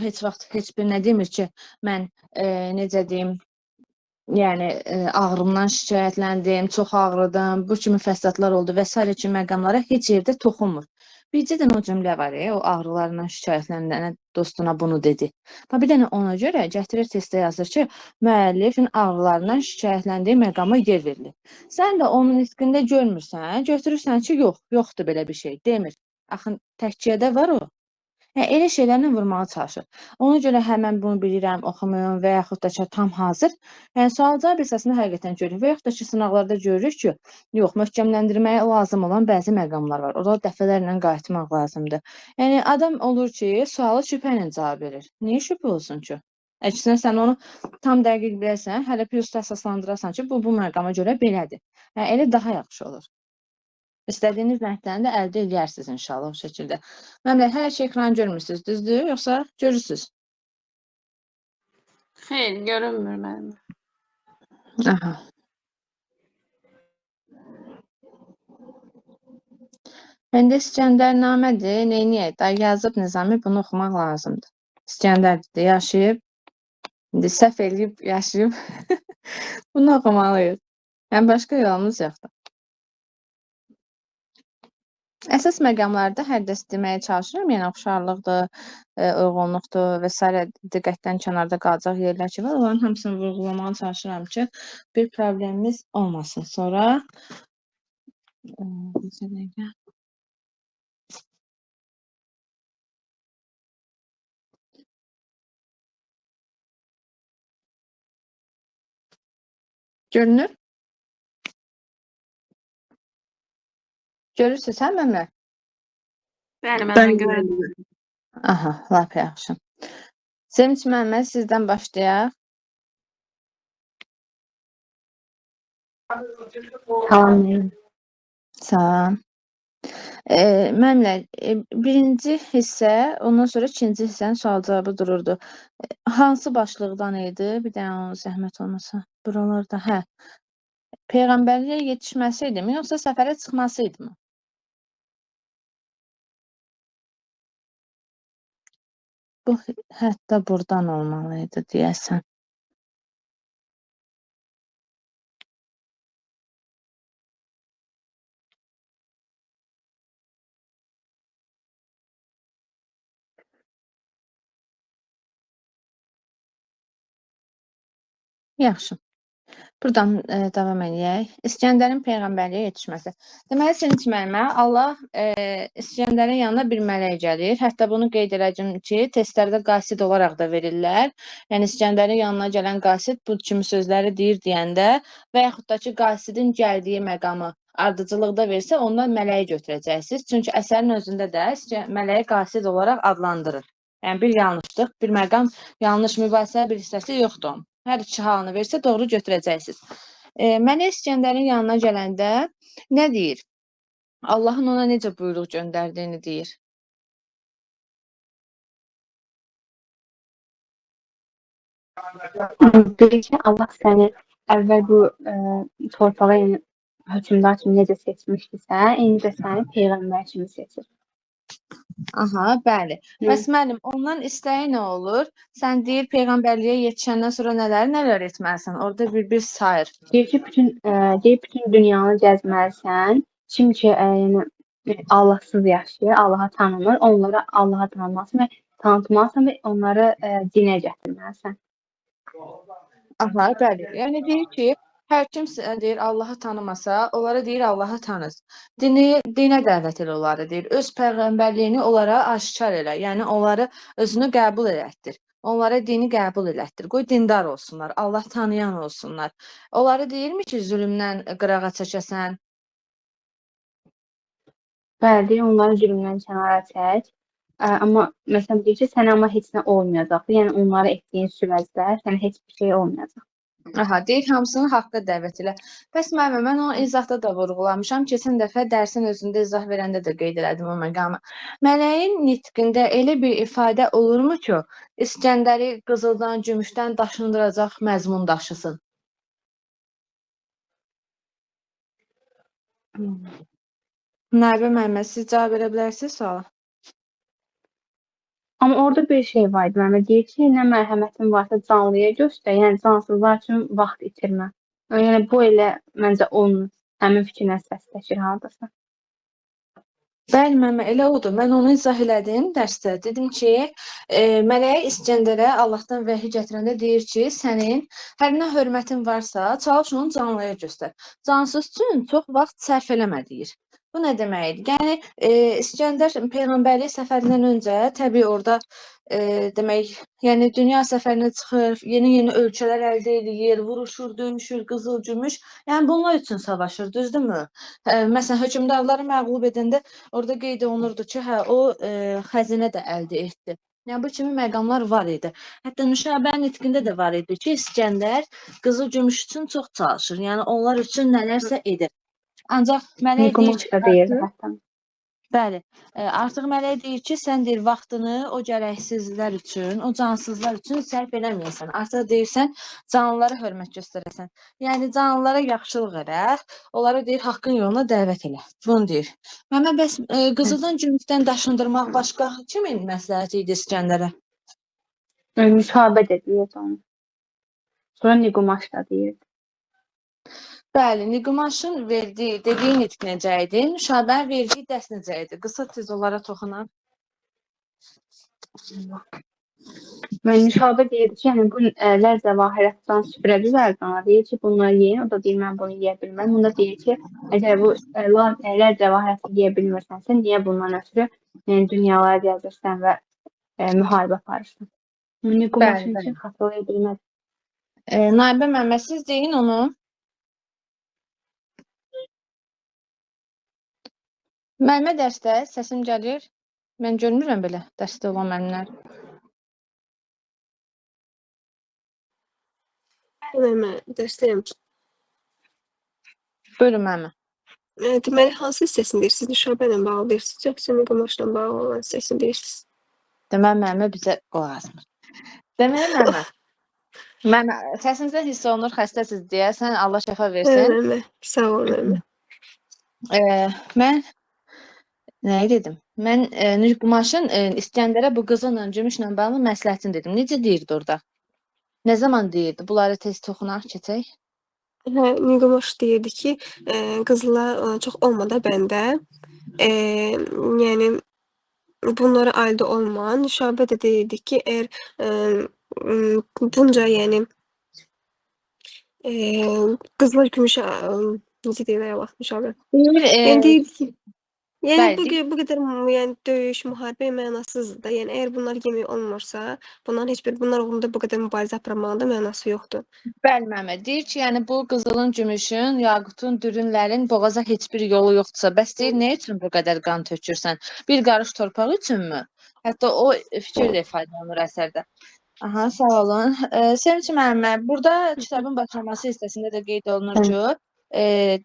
heç vaxt heç bir nə demir ki, mən necə deyim, yəni ağrımdan şikayətləndim, çox ağrıdım, bu kimi fəsadlar oldu və s. kimi məqamlara heç yerdə toxunmur. Bircə dənə o cümlə var o ağrılarından şikayətlənənə dostuna bunu dedi. Bir dənə ona görə gətirir testdə yazır ki, müəllifin ağrılarından şikayətləndiyi məqama yer verilir. Sən də onun nitqində görmürsən, götürürsən ki, yoxdur belə bir şey, demir. Axı təhkiyədə var o. Elə şeylərlə vurmağa çalışır. Ona görə mən bunu bilirəm, oxumuyorum və yaxud da ki, tam hazır. Sual-cavab əsasında həqiqətən görürük və yaxud da ki, sınaqlarda görürük ki, yox, möhkəmləndirməyə lazım olan bəzi məqamlar var. Orada dəfələrlə qayıtmaq lazımdır. Yəni, adam olur ki, sualı şübhə ilə cavab verir. Niyə şübhə olsun ki? Əksinə, sən onu tam dəqiq biləsən, hələ plus da əsaslandırasan ki, bu məqama görə belədir. Elə daha yaxşı olur. İstədiyiniz nəticəni də əldə edərsiniz inşallah o şəkildə. Məmlə, hər şey ekran görmürsünüz, düzdür? Yoxsa görürsünüz? Xeyr, görünmür mənim. Aha. İndi İskəndərnamədir, neyniyək? Da yazıb Nizami, bunu oxumaq lazımdır. İskəndərdir, yaşayıb, indi səhv eləyib, yaşayıb. Bunu oxumalıyıq. Yəni, başqa yolumuz yoxdur. Əsas məqamlarda hər dəst deməyə çalışıram, yəni oxşarlıqdır, uyğunluqdur və s. diqqətdən kənarda qalacaq yerlər ki var, onların hamısını vurğulamağa çalışıram ki, bir problemimiz olmasın. Sonra görünür? Görürsünüz, hə Məmlə? Bəli, mən görürəm. Aha, lap yaxşı. Sevinç müəllimə, sizdən başlayaq. Salam. Salam. Müəllimə, birinci hissə, ondan sonra ikinci hissənin sual-cavabı dururdu. Hansı başlıqdan idi? Bir dənə onu zəhmət olmasa. Buralarda, hə. Peyğəmbərliyə yetişməsi idimi, yoxsa səfərə çıxması idimi? Bu hətta buradan olmalıydı, deyəsən. Yaxşı. Buradan davam edək. İskəndərin Peyğəmbərliyə yetişməsi. Deməli, Sevinç müəllimə, Allah İskəndərin yanına bir mələk gəlir. Hətta bunu qeyd edəcəm ki, testlərdə qasid olaraq da verirlər. Yəni, İskəndərin yanına gələn qasid bu kimi sözləri deyir deyəndə və yaxud da ki, qasidin gəldiyi məqamı ardıcılıqda versə, ondan mələyi götürəcəksiniz. Çünki əsərin özündə də mələyi qasid olaraq adlandırır. Yəni, bir yanlışlıq, bir məqam yanlış mübahisə bir hissəsi yoxdur. Hər iki halını versə doğru götürəcəksiniz. Mələk İskəndərin yanına gələndə nə deyir? Allahın ona necə buyruq göndərdiyini deyir. Deyir ki, Allah səni əvvəl bu torpağa hökmdar kimi necə seçmişdisə, indi də səni peyğəmbər kimi seçir. Aha, bəli. Bəs müəllim, ondan istəyi nə olur? Sən deyir Peyğəmbərliyə yetişəndən sonra nələr etməlisən? Orada bir sayır. Deyir ki, bütün dünyanı gəzməlisən. Kim ki, yəni Allahsız yaşayır, Allahı tanımır, onlara Allahı tanımalısın və tanıtmalısan və onları dinə gətirməlisən. Aha, bəli. Yəni deyir ki, hər kim deyir Allahı tanımasa, onlara deyir Allahı tanız. Dinə dəvət elə onları deyir. Öz peyğəmbərliyini onlara aşkar elə. Yəni onları özünü qəbul elətdir. Onlara dini qəbul elətdir. Qoy dindar olsunlar, Allah tanıyan olsunlar. Onları deyirmi ki, zülmdən qırağa çəkəsən? Bəli, deyir onları zülmdən kənara çək. Amma məsələn deyir ki, sənə amma heç nə olmayacaq. Yəni onlara etdiyin sürəcdə sənə heç bir şey olmayacaq. Aha, deyir hamısını haqqa dəvət elə. Bəs müəllimə, mən o izahda da vurğulamışam. Keçən dəfə dərsin özündə izah verəndə də qeyd elədim o məqamı. Mələyin nitqində elə bir ifadə olurmu ki, İskəndəri qızıldan, gümüşdən daşındıracaq məzmun daşısın? Nəbə müəllimə, siz cavab verə bilərsiniz suala? Amma orada bir şey var idi məndə. Deyir ki, nə mərhəmətin varsa canlıya göstər, yəni cansızlar üçün vaxt itirmə. Yəni bu elə məncə onun həmin fikrinə səsləşir hardasa. Bəli, məmmə, elə odur. Mən onu izah elədim dərsdə. Dedim ki, Mələyə İskəndərə Allahdan vəhiy gətirəndə deyir ki, sənin hər nə hörmətin varsa, çalış onu canlıya göstər. Cansız üçün çox vaxt sərf eləmə deyir. Bu nə deməkdir? Yəni İskəndər peyğəmbərlik səfərindən öncə təbii orada demək, yəni dünya səfərinə çıxır, yeni-yeni ölkələr əldə eləyir, vuruşur, döyüşür, qızıl, gümüş. Yəni bunlar üçün savaşır, düzdürmü? Məsələn, hökmdarları məğlub edəndə orada qeyd olunurdu ki, hə o xəzinə də əldə etdi. Yəni bu kimi məqamlar var idi. Hətta Nüşabənin nitqində də var idi ki, İskəndər qızıl gümüş üçün çox çalışır. Yəni onlar üçün nələrsə edir. Ancaq mələk deyir ki, Niqomaş da deyirdi hətta. bəli, artıq mələk deyir ki, sən deyir vaxtını o gərəksizlər üçün, o cansızlar üçün sərf eləməyəsən. Artıq deyirsən canlılara hörmət göstərəsən. Yəni canlılara yaxşılıq elə, onlara deyir haqqın yoluna dəvət elə. Bunu deyir. Məmmə bəs qızıldan gümüşdən daşındırmaq başqa kimin məsləhəti idi İskəndərə? Müsahibə də deyirdi onu. Sonra Niqomaş da deyirdi. Bəli, Niqomaşın dediyi nitq necə idi? Nüşabənin verdiyi dərs necə idi? Qısa tez onlara toxunaq. Və Nüşabə deyirdi ki, yəni bu lər zəvahirətdən süfrə düzəldən deyir ki, bunları yeyin. O da deyir, mən bunu yeyə bilməm. Bunda deyir ki, əgər bu lər zəvahirəti yeyə bilmirsənsə, niyə bundan ötürü yəni, dünyalara gəzirsən və müharibə aparırsan? Niqomaşın Bəli. üçün xatırlaya bilməz. Naibə müəllimə, siz deyin onu. Müəllimə dərsdə səsim gəlir. Mən görmürəm belə dərsdə olan müəllimlər. Mən dərsdəyəm. Buyurun müəllimə. Deməli, hansı hissəsini deyirsiniz? Nüşabə ilə bağlı deyirsiniz, yoxsa Niqomaşla bağlı olan hissəsini deyirsiniz? Deməli müəllimə bizə qulaq asmır. Deməli müəllimə, müəllimə səsinizdən hiss olunur, xəstəsiz deyəsən, Allah şəfa versin. Mən, sağ ol mən. Mən nə dedim? Mən Niqomaşın İskəndərə bu qızılla, gümüşlə bağlı məsləhətini dedim. Necə deyirdi orada? Nə zaman deyirdi? Bunları tez toxunaq keçək. Niqomaş deyirdi ki, qızla çox olmadı bəndə. Yəni bunlara aid olma. Nüşabə də deyirdi ki, əgər bunca yəni qızla gümüşə necə deyirlər Allah Nüşabə. Yəni deyirdi ki, yəni bu qədər yəni döyüş, müharibə mənasızdır da. Yəni əgər bunlar yemək olmursa, bunlar uğrunda bu qədər mübarizə aparmağın da mənası yoxdur. Bəli müəllimə, deyir ki, yəni bu qızılın, gümüşün, yaqutun, dürünlərin boğaza heç bir yolu yoxdursa, bəs deyir, nə üçün bu qədər qan tökürsən? Bir qarış torpaq üçünmü? Hətta o fikir də ifadə olunur əsərdə. Aha, sağ olun. Sevinç müəllimə, burada kitabın başlaması hissəsində də qeyd olunur ki,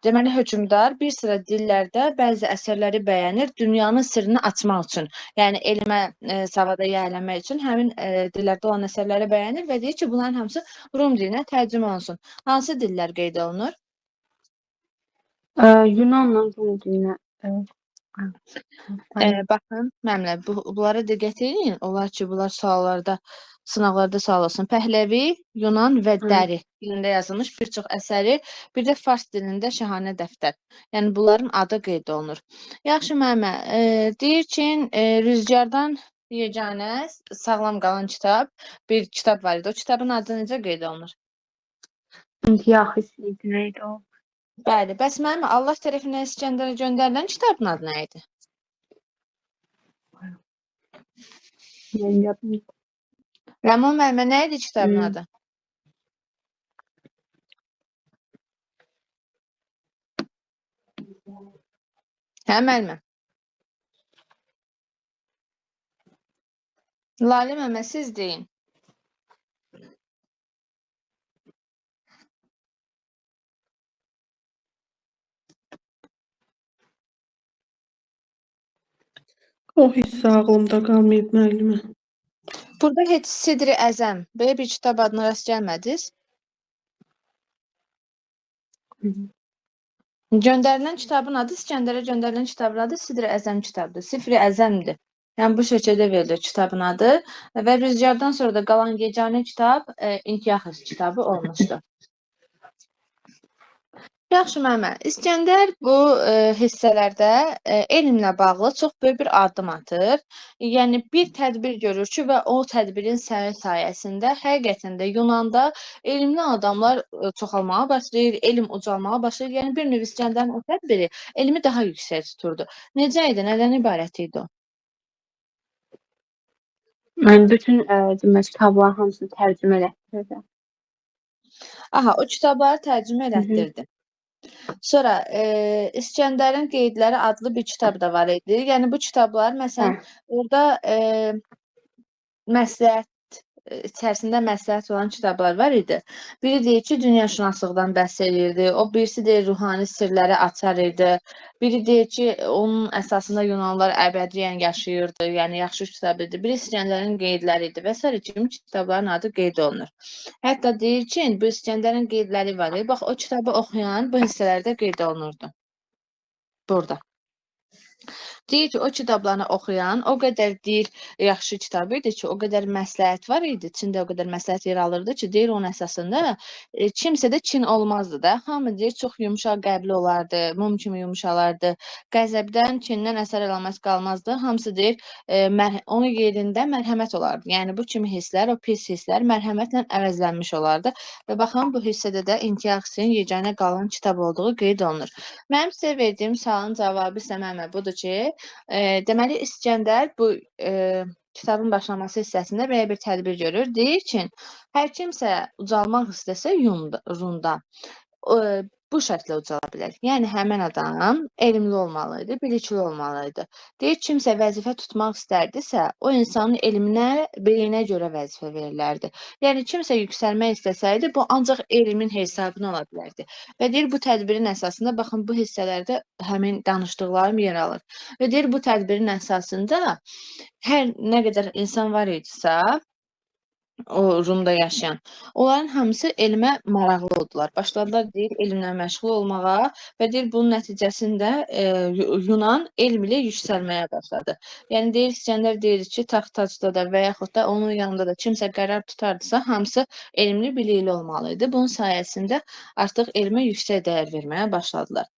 deməli hökmdar bir sıra dillərdə bəzi əsərləri bəyənir dünyanın sirrini açmaq üçün. Yəni elmə, savada yiyələnmək üçün həmin dillərdə olan əsərləri bəyənir və deyir ki, bunların hamısı Rum dilinə tərcümə olunsun. Hansı dillər qeyd olunur? Yunanla Rum dilinə. Baxın, müəllimə, bunlara diqqət edin. Olar ki, bunlar suallarda, sınaqlarda sual olsun. Pəhləvi, Yunan və Dəri dilində yazılmış bir çox əsəri, bir də fars dilində Şahanə dəftər. Yəni bunların adı qeyd olunur. Yaxşı müəllimə, deyir ki, Rüzgardan yeganə sağlam qalan kitab, bir kitab var idi. O kitabın adı necə qeyd olunur? İntiyahis idi, neydi o? Bəli, bəs müəllimə, Allah tərəfindən İskəndərə göndərilən kitabın adı nə idi? Rəmon müəllimə, nə idi kitabın adı? Hə, müəllimə? Lalə müəllimə, siz deyin. O hissə ağlımda qalmayıb müəllimə. Burada heç Sidri Əzəm, belə bir kitab adına rast gəlmədiniz? Göndərilən kitabın adı, İskəndərə göndərilən kitabın adı Sidri Əzəm kitabıdır. Sifri Əzəmdir. Yəni bu şəkildə verilir kitabın adı və Rüzgardan sonra da qalan yeganə kitab İntiyah kitabı olmuşdu. Yaxşı müəllimə, İskəndər bu hissələrdə elmlə bağlı çox böyük bir addım atır. Yəni bir tədbir görür ki, və o tədbirin səri sayəsində həqiqətən də Yunanda elmli adamlar çoxalmağa başlayır, elm ucalmağa başlayır. Yəni bir növ İskəndərin o tədbiri elmi daha yüksək tuturdu. Necə idi, nədən ibarət idi o? Mən bütün demək kitabların hamısını tərcümə etdirdim. Aha, o kitabları tərcümə elətdirdi. Sonra İskəndərin Qeydləri adlı bir kitab da var idi. Yəni bu kitablar məsələn orada məsləhət içərisində məsləhət olan kitablar var idi. Biri deyir ki, dünyashünaslıqdan bəhs edirdi. O birisi deyir ruhani sirləri açar idi. Biri deyir ki, onun əsasında Yunanlılar əbədiyyən yaşayırdı. Yəni yaxşı kitab idi. Biri İskəndərin Qeydləri idi və s. kimi kitabların adı qeyd olunur. Hətta deyir ki, bu İskəndərin Qeydləri var. Bax o kitabı oxuyan bu hissələrdə qeyd olunurdu. Burada. Deyir ki, o kitablarını oxuyan o qədər deyir yaxşı kitab idi ki, o qədər məsləhət var idi, içində o qədər məsləhət yer alırdı ki, deyir onun əsasında kimsə də kin olmazdı da. Hamı deyir çox yumşaq qəlbli olardı, mum kimi yumşalardı. Qəzəbdən, kindən əsər əlamət qalmazdı. Hamısı deyir onun yerində mərhəmət olardı. Yəni bu kimi hisslər, o pis hisslər mərhəmətlə əvəzlənmiş olardı. Və baxın bu hissədə də İntiyahın yeganə qalan kitab olduğu qeyd olunur. Mənim sizə verdiyim sualın cavabı isə müəllimə budur ki, deməli İskəndər bu kitabın başlaması hissəsində belə bir tədbir görür. Deyir ki, hər kimsə ucalmaq istəsə Rumda bu şəkildə ucala bilər. Yəni həmin adam elmli olmalıydı, bilikli olmalıydı. Deyir kimsə vəzifə tutmaq istərdisə, o insanın elminə, biliyinə görə vəzifə verilərdi. Yəni kimsə yüksəlmək istəsəydi, bu ancaq elmin hesabına ola bilərdi. Və deyir bu tədbirin əsasında baxın bu hissələrdə həmin danışdıqlarım yer alır. Və deyir bu tədbirin əsasında hər nə qədər insan var idisə, o Rumda yaşayan, onların hamısı elmə maraqlı oldular. Başladılar deyir elmlə məşğul olmağa və deyir bunun nəticəsində Yunan elm ilə yüksəlməyə başladı. Yəni deyir İskəndər deyir ki, taxt-tacda da və yaxud da onun yanında da kimsə qərar tutardısa, hamısı elmli, bilikli olmalıydı. Bunun sayəsində artıq elmə yüksək dəyər verməyə başladılar.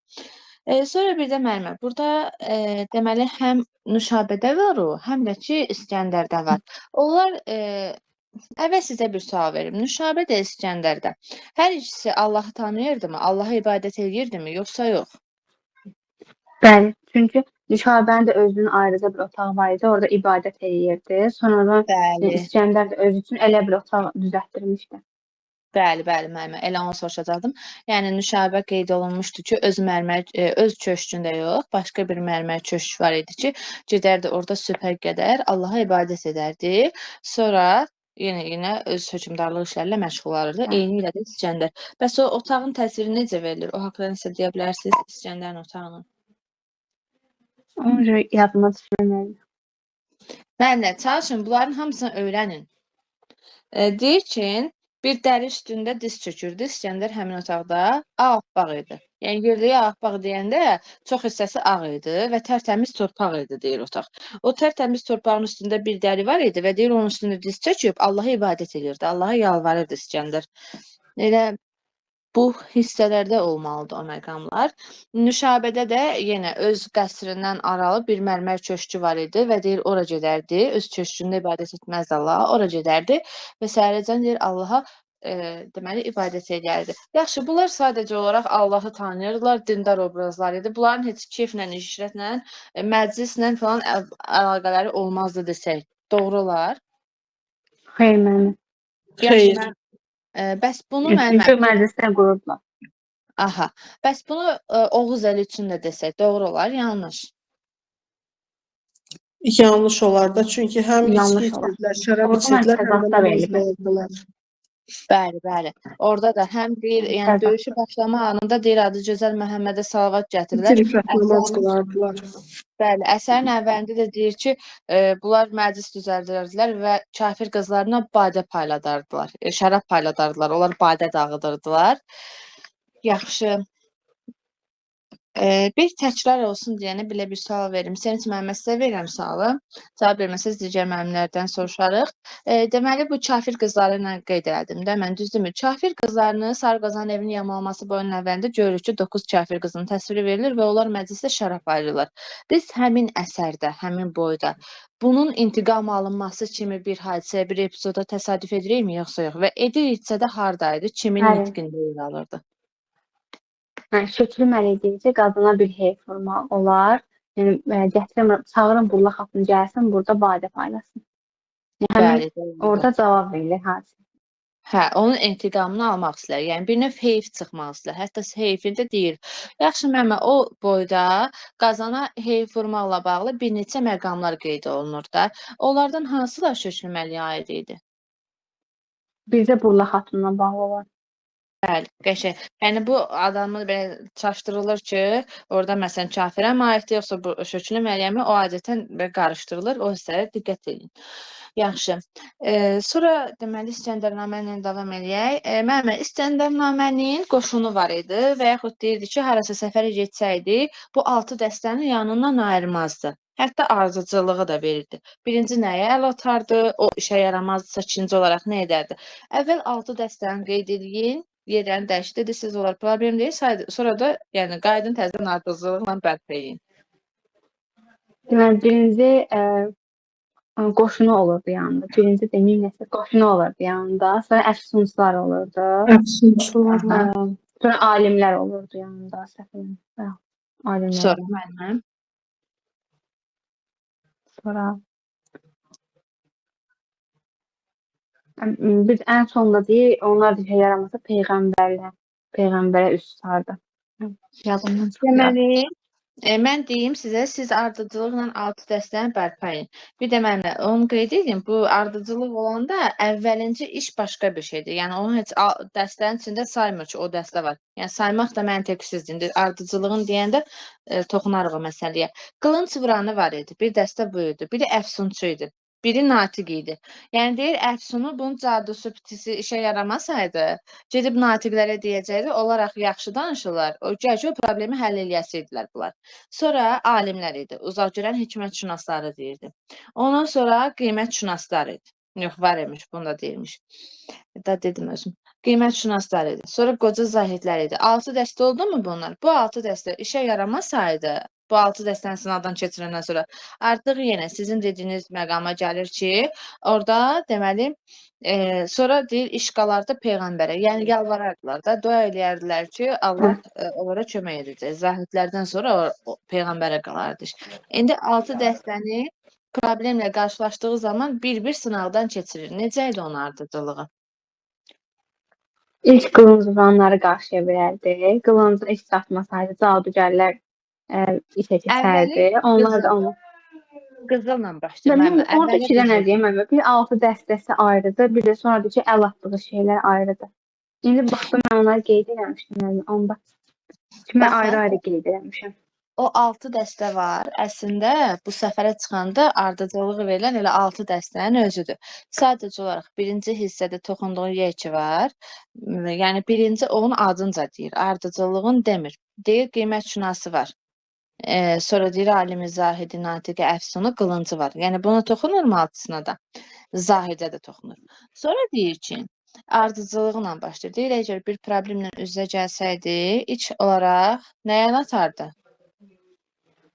Sonra bir də müəllimə, burada deməli həm Nüşabədə var o, həm də ki İskəndərdə var. Onlar əvvəl sizə bir sual verim. Nüşabə də İskəndərdə. Hər ikisi Allahı tanıyırdımı? Allaha ibadət edirdimi, yoxsa yox? Bəli, çünki Nüşabənin də özünün ayrıca bir otağı var idi, orada ibadət edirdi. Sonradan İskəndər də özü üçün elə bir otaq düzəltdirmişdi. Bəli, müəllimə, elə onu soruşacaqdım. Yəni Nüşabə qeyd olunmuşdu ki, öz köşkündə yox, başqa bir mərmər köşk var idi ki, gedərdi orada sübhə qədər Allaha ibadət edərdi. Sonra yenə öz hökmdarlıq işlərlə məşğul olurdu. Eyni ilə də İskəndər. Bəs o otağın təsviri necə verilir? O haqqında nəsə deyə bilərsiniz İskəndərin otağını? Onu yadıma düşürməyim. Müəllimə, çalışın, bunların hamısını öyrənin. Deyir ki, bir dəri üstündə diz çökürdü. İskəndər həmin otaqda ağappaq idi. Yəni yerliyə ağappaq deyəndə çox hissəsi ağ idi və tərtəmiz torpaq idi deyir otaq. O tərtəmiz torpağın üstündə bir dəri var idi və deyir onun üstündə diz çöküb Allaha ibadət edirdi. Allaha yalvarırdı İskəndər. Elə bu hissələrdə olmalıdır o məqamlar. Nüşabədə də yenə öz qəsrindən aralı bir mərmər köşkü var idi və deyir ora gedərdi. Öz köşkündə ibadət etməzdi Allaha, ora gedərdi və səhərəcən deyir Allaha deməli ibadət edərdi. Yaxşı, bunlar sadəcə olaraq Allahı tanıyırdılar, dindar obrazlar idi. Bunların heç keyflə, işrətlə, məclislə falan əlaqələri olmazdı desək. Doğru olar? Xeyr, mənim. Xeyr. Bəs bunu Çünki məclisdən qururdular. Aha. Bəs bunu Oğuz əli üçün də desək, doğru olar, yanlış? Yanlış olar da, çünki həm Yanlış içki olar. içirdilər, şərab Orada içirdilər, həm də məktəbdə namaz verilməz. qılırdılar. Bəli. Orada da həm deyir, yəni döyüşü başlama anında deyir adı gözəl Məhəmmədə salavat gətirirlər. İki namaz qılardılar. Bəli, əsərin əvvəlində də deyir ki, bunlar məclis düzəldirdilər və kafir qızlarına badə payladardılar, şərab payladardılar, onlar badə dağıdırdılar. Yaxşı. Bir təkrar olsun deyənə belə bir sual verim. Sevinç müəllimə sizə verirəm sualı. Cavab verməsəz digər müəllimlərdən soruşarıq. Deməli, bu kafir qızları ilə qeyd elədim də, mən düzdürmü? Kafir qızlarını Sarı Qazanın evinin yağmalanması boyunun əvvəlində görürük ki, 9 kafir qızının təsviri verilir və onlar məclisdə şərab ayırırlar. Biz həmin əsərdə, həmin boyda bunun intiqam alınması kimi bir hadisəyə, bir epizoda təsadüf edirikmi, yoxsa yox? Və ediriksə də hardaydı, kimin Bəli. nitqində yer alırdı? Yəni, Şöklü Məlikdiyicə qadına bir heyf vurmaq olar. Yəni, gətirim, çağırın Burla xatını gəlsin, burada badə paylasın. Yəni, həmin Bəli, doğrudur. orada cavab verilir hadisə. Hə, onun intiqamını almaq istəyir. Yəni bir növ heyf çıxmaq istəyir. Hətta heyfində deyir. Yaxşı müəllimə, o boyda qazana heyf vurmaqla bağlı bir neçə məqamlar qeyd olunur da. Onlardan hansılar Şöklü Məliyə aid idi? Bizdə Burla xatınla bağlı olan. Bəli, qəşəng. Yəni bu adamı belə çaşdırılır ki, orada məsələn kafirə mi aiddir, yoxsa bu Şöklü Məryəmi o adətən belə qarışdırılır. O hissələrə diqqət edin. Yaxşı. Sonra deməli İskəndərnamə ilə davam eləyək. Müəllimə, İskəndərnamənin qoşunu var idi və yaxud deyirdi ki, harasa səfərə getsəydi, bu 6 dəstənin yanından ayırmazdı. Hətta ardıcılığı da verirdi. Birinci nəyə əl atardı, o işə yaramazdısa, ikinci olaraq nə edərdi? Əvvəl 6 dəstəni qeyd edin, yerlərini dəyişdi, dedi, siz onlar problem deyil, sonra da yəni qaydın təzədən ardıcılıqla bərpa edin. Deməli, birinci qoşunu olurdu yanında. Birinci deməyim nəsə qoşunu olurdu yanında. Sonra əfsunçular olurdu. Əfsunçular. Aha. Sonra alimlər olurdu yanında. Səfərin. Alimlər. Sonra müəllimə. Sonra biz ən sonda deyir, onlar da işə yaramasa peyğəmbərə üst tutardı. Yadımdan çıxdı. Deməli, mən deyim sizə, siz ardıcılıqla 6 dəstəni bərpa edin. Bir də mənimlə onu qeyd edin, bu ardıcılıq olanda əvvəlinci iş başqa bir şeydir. Yəni onu heç dəstənin içində saymır ki, o dəstə var. Yəni saymaq da məntiqsizdir. Ardıcılığın deyəndə toxunarıq o məsələyə. Qılınc vuranı var idi. Bir dəstə bu idi. Biri əfsunçu idi. Biri natiq idi. Yəni deyir, əfsunu bunun cadusu pitisi işə yaramasaydı, gedib natiqlərə deyəcəkdi, olaraq yaxşı danışırlar. O gələcək o problemi həll eləyəsiydilər bunlar. Sonra alimlər idi. Uzaqgörən hikmətşünasları deyirdi. Ondan sonra qiymətşünaslar idi. Yox, var imiş, bunu da deyirmiş. Da dedim özüm. Qiymətşünaslar idi. Sonra qoca zahidlər idi. 6 dəstə oldu mu bunlar? Bu 6 dəstə işə yaramasaydı, bu 6 dəstəni sınavdan keçirəndən sonra artıq yenə sizin dediyiniz məqama gəlir ki, orada deməli sonra deyir iş qalardı peyğəmbərə. Yəni yalvarardılar da, dua eləyərdilər ki, Allah onlara kömək edəcək. Zahidlərdən sonra o peyğəmbərə qalardı iş. İndi 6 dəstəni problemlə qarşılaşdığı zaman bir-bir sınavdan keçirir. Necə idi onun ardıcılığı? İlk qılınc vuranları qarşıya verərdi. Qılıncı iş çatmasaydı cadugərlər işə keçərdi. Onlar da onu. Qızılla başlayır. Orada iki dənə deyəm, bir 6 dəstəsi ayrıdır, bir də sonra deyir ki, əl atdığı şeylər ayrıdır. İndi baxdım, mən onları qeyd eləmişdim, onda kimə ayrı-ayrı qeyd eləmişəm. O 6 dəstə var. Əslində bu səfərə çıxanda ardıcılığı verilən elə 6 dəstənin özüdür. Sadəcə olaraq birinci hissədə toxunduğu yer ki var. Yəni birinci onun adınca deyir. Ardıcılığın demir. Deyir qiymətşünası var. Sonra deyir alimi, zahidi, natiqi, əfsunu, qılıncı var. Yəni buna toxunurmu altısına da? Zahidə də toxunur. Sonra deyir ki, ardıcılıqla başlayır. Deyir, əgər bir problemlə üzə gəlsəydi, ilk olaraq nəyə atardı?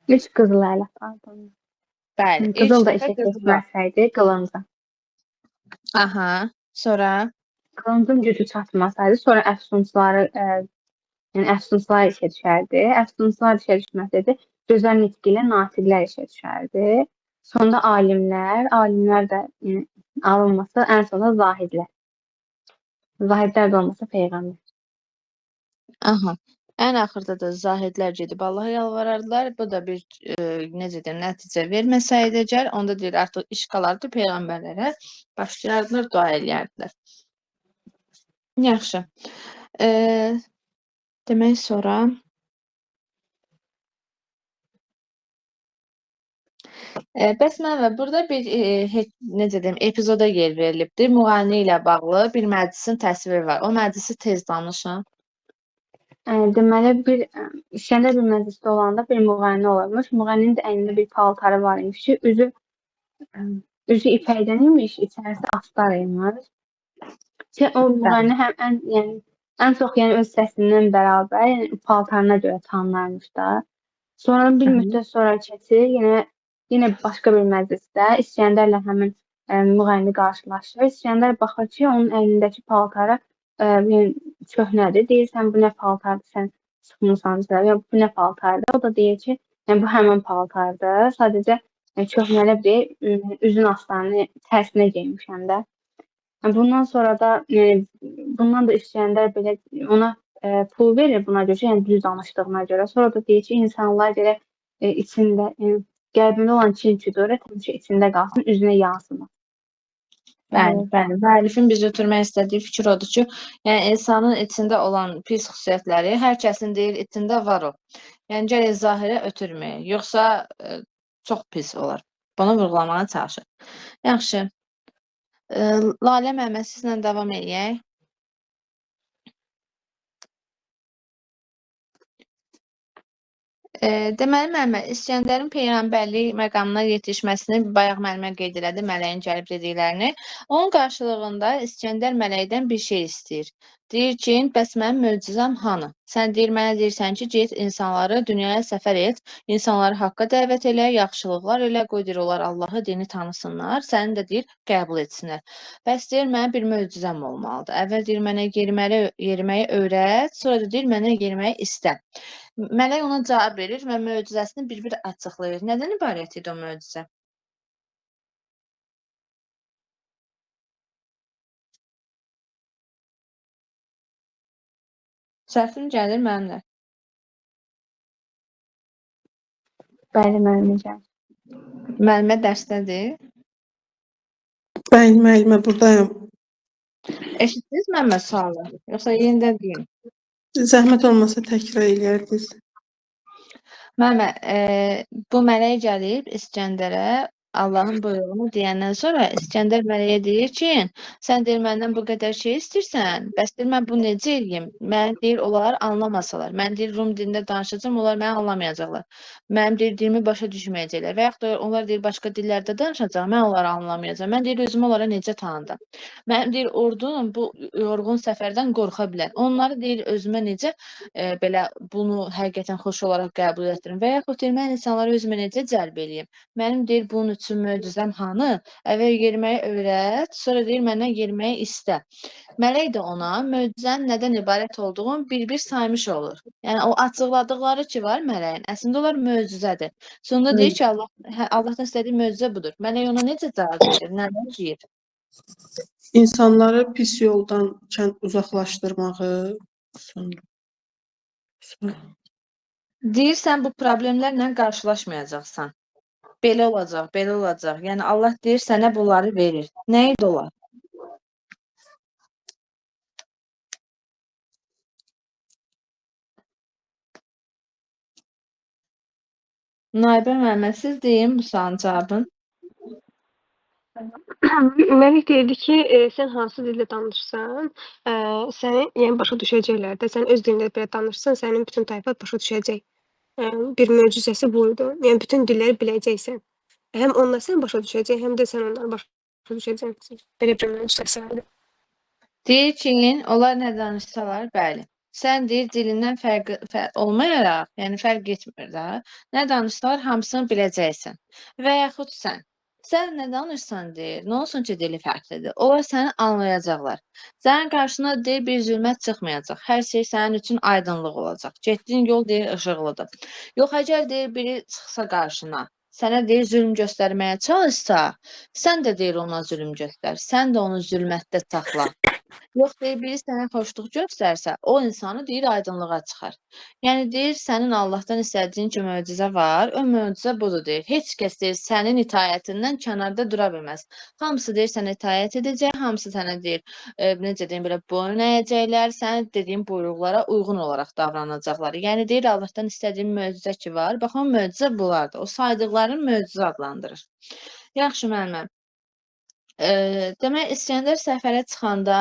Üç qızıl əl atardı. Bəli. Qızıl da işə keçməsəydi, qılınca. Aha. Sonra? Qılıncın gücü çatmasaydı, sonra əfsunçuları yəni əfsunçular işə düşərdi. Əfsunçular işə düşməsəydi, gözəl nitqi ilə natiqlər işə düşərdi. Sonda alimlər də alınması, ən sonunda zahidlər. Zahidlər də olmasa peyğəmbər. Aha. Ən axırda da zahidlər gedib Allaha yalvarardılar. Bu da bir necə deyim, nəticə verməsəydi əgər, onda deyir artıq iş qalardı peyğəmbərlərə başlayardılar, dua eləyərdilər. Yaxşı. Demək sonra bəs mənə burada bir necə deyim, epizoda yer verilibdir. Müğənni ilə bağlı bir məclisin təsviri var. O məclisi tez danışın. Deməli İskəndər bir məclisdə olanda bir müğənni olurmuş. Müğənninin də əynində bir paltarı var imiş ki, üzü ipəkdən imiş, içərisi astar imiş. Ki o müğənni yəni ən çox yəni öz səsindən bərabər, yəni paltarına görə tanınarmış da. Sonra bir müddət sonra keçir, yenə başqa bir məclisdə İskəndərlə həmin müğənni qarşılaşır. İskəndər baxır ki, onun əynindəki paltarı yəni köhnədir. Deyir, sən bu nə paltardır, sən sıxmısan bizə, ya bu nə paltardır? O da deyir ki, yəni bu həmin paltardır. Sadəcə köhnəlib deyir, üzün astarını tərsinə geymişəm də. Bundan sonra da bundan da İskəndər belə ona pul verir buna görə, yəni düz danışdığına görə. Sonra da deyir ki, insanlar belə içində, qəlbində olan kin küdurət həmişə içində qalsın, üzünə yansımasın. Bəli, bəli. Müəllifin bizə ötürmək istədiyi fikir odur ki, yəni insanın içində olan pis xüsusiyyətləri hər kəsin deyir içində var o. Yəni gərək zahirə ötürməyək, yoxsa çox pis olar. Bunu vurğulamağa çalışır. Yaxşı. Lalə müəllimə sizlə davam edək. Deməli müəllimə, İskəndərin peyğəmbərlik məqamına yetişməsini bayaq müəllimə qeyd elədi, mələyin gəlib dediklərini. Onun qarşılığında İskəndər mələkdən bir şey istəyir. Deyir ki, bəs mənim möcüzəm hanı? Sən deyir, mənə deyirsən ki, get insanları dünyaya səfər et, insanları haqqa dəvət elə, yaxşılıqlar elə, qoy deyir, onlar Allahı, dini tanısınlar, səni də deyir, qəbul etsinlər. Bəs deyir, mənə bir möcüzəm olmalıdır. Əvvəl deyir, mənə yeriməyi öyrət, sonra da deyir, mənə yeriməyi istə. Mələk ona cavab verir və möcüzəsini bir-bir açıqlayır. Nədən ibarət idi o möcüzə? Səsim gəlir mənimlə. Bəli, müəllimə. Müəllimə dərsdədir. Bəli, müəllimə, buradayım. Eşitdiniz müəllimə sualı? Yoxsa yenidən deyim? Zəhmət olmasa təkrar eləyərdiniz. Müəllimə, bu mələk gəlib İskəndərə Allahın buyruğunu deyəndən sonra İskəndər mələyə deyir ki, sən deyir, məndən bu qədər şey istəyirsən, bəs deyir, mən bu necə eləyim? Mən deyir, onlar anlamasalar. Mən deyir, Rum dilində danışacağım, onlar məni anlamayacaqlar. Mənim deyir, dilimi başa düşməyəcəklər. Və yaxud da onlar deyir, başqa dillərdə danışacaq, mən onları anlamayacağam. Mən deyir, özümü onlara necə tanıdım? Mənim deyir, ordum bu yorğun səfərdən qorxa bilər. Onları deyir, özümə necə belə bunu həqiqətən xoş olaraq qəbul etdirim və yaxud deyir, mən insanları özümə necə cəlb eləyim? Mənim deyir, bunun üçün möcüzəm hanı? Əvvəl yeriməyi öyrət, sonra deyir, məndən yeriməyi istə. Mələk də ona möcüzənin nədən ibarət olduğunu bir-bir saymış olur. Yəni, o açıqladıqları ki var mələyin, əslində onlar möcüzədir. Sonunda deyir ki, Allahdan istədiyi möcüzə budur. Mələk ona necə cavab verir, nələr deyir? İnsanları pis yoldan uzaqlaşdırmağı, sonra. Deyir, sən bu problemlərlə qarşılaşmayacaqsan. Belə olacaq, belə olacaq. Yəni, Allah deyir, sənə bunları verir. Nə idi olar? Naibə müəllimə, siz deyin bu sualın cavabını. Mələk deyirdi ki, sən hansı dildə danışsan, səni yəni başa düşəcəklər də. Sən öz dilində belə danışsan, sənin bütün tayfa başa düşəcək. Bir möcüzəsi bu idi. Yəni bütün dilləri biləcəksən. Həm onlar səni başa düşəcək, həm də sən onları başa düşəcəksən. Belə bir möcüzəsi var idi. Deyir ki, onlar nə danışsalar, bəli. Sən deyir, dilindən fərq olmayaraq, yəni fərq etmir də, nə danışsalar, hamısını biləcəksən. Və yaxud sən nə danışsan deyir, nə olsun ki, dili fərqlidir. Onlar səni anlayacaqlar. Sənin qarşına deyir, bir zülmət çıxmayacaq. Hər şey sənin üçün aydınlıq olacaq. Getdiyin yol deyir, işıqlıdır. Yox, əgər deyir, biri çıxsa qarşına, sənə deyir, zülm göstərməyə çalışsa, sən də deyir, ona zülm göstər. Sən də onu zülmətdə saxla. Yox, deyir, biri sənə xoşluq göstərsə, o insanı deyir, aydınlığa çıxar. Yəni, deyir, sənin Allahdan istədiyin ki, möcüzə var, o möcüzə budur, deyir. Heç kəs deyir, sənin itaətindən kənarda dura bilməz. Hamısı deyir, sənə itaət edəcək, hamısı sənə deyir, necə deyim, belə boyun əyəcəklər, sənin dediyin buyruqlara uyğun olaraq davranacaqlar. Yəni, deyir, Allahdan istədiyin möcüzə ki var, bax, o möcüzə bunlardır. O saydıqların möcüzə adlandırır. Yaxşı, müəllimə. Demək İskəndər səfərə çıxanda,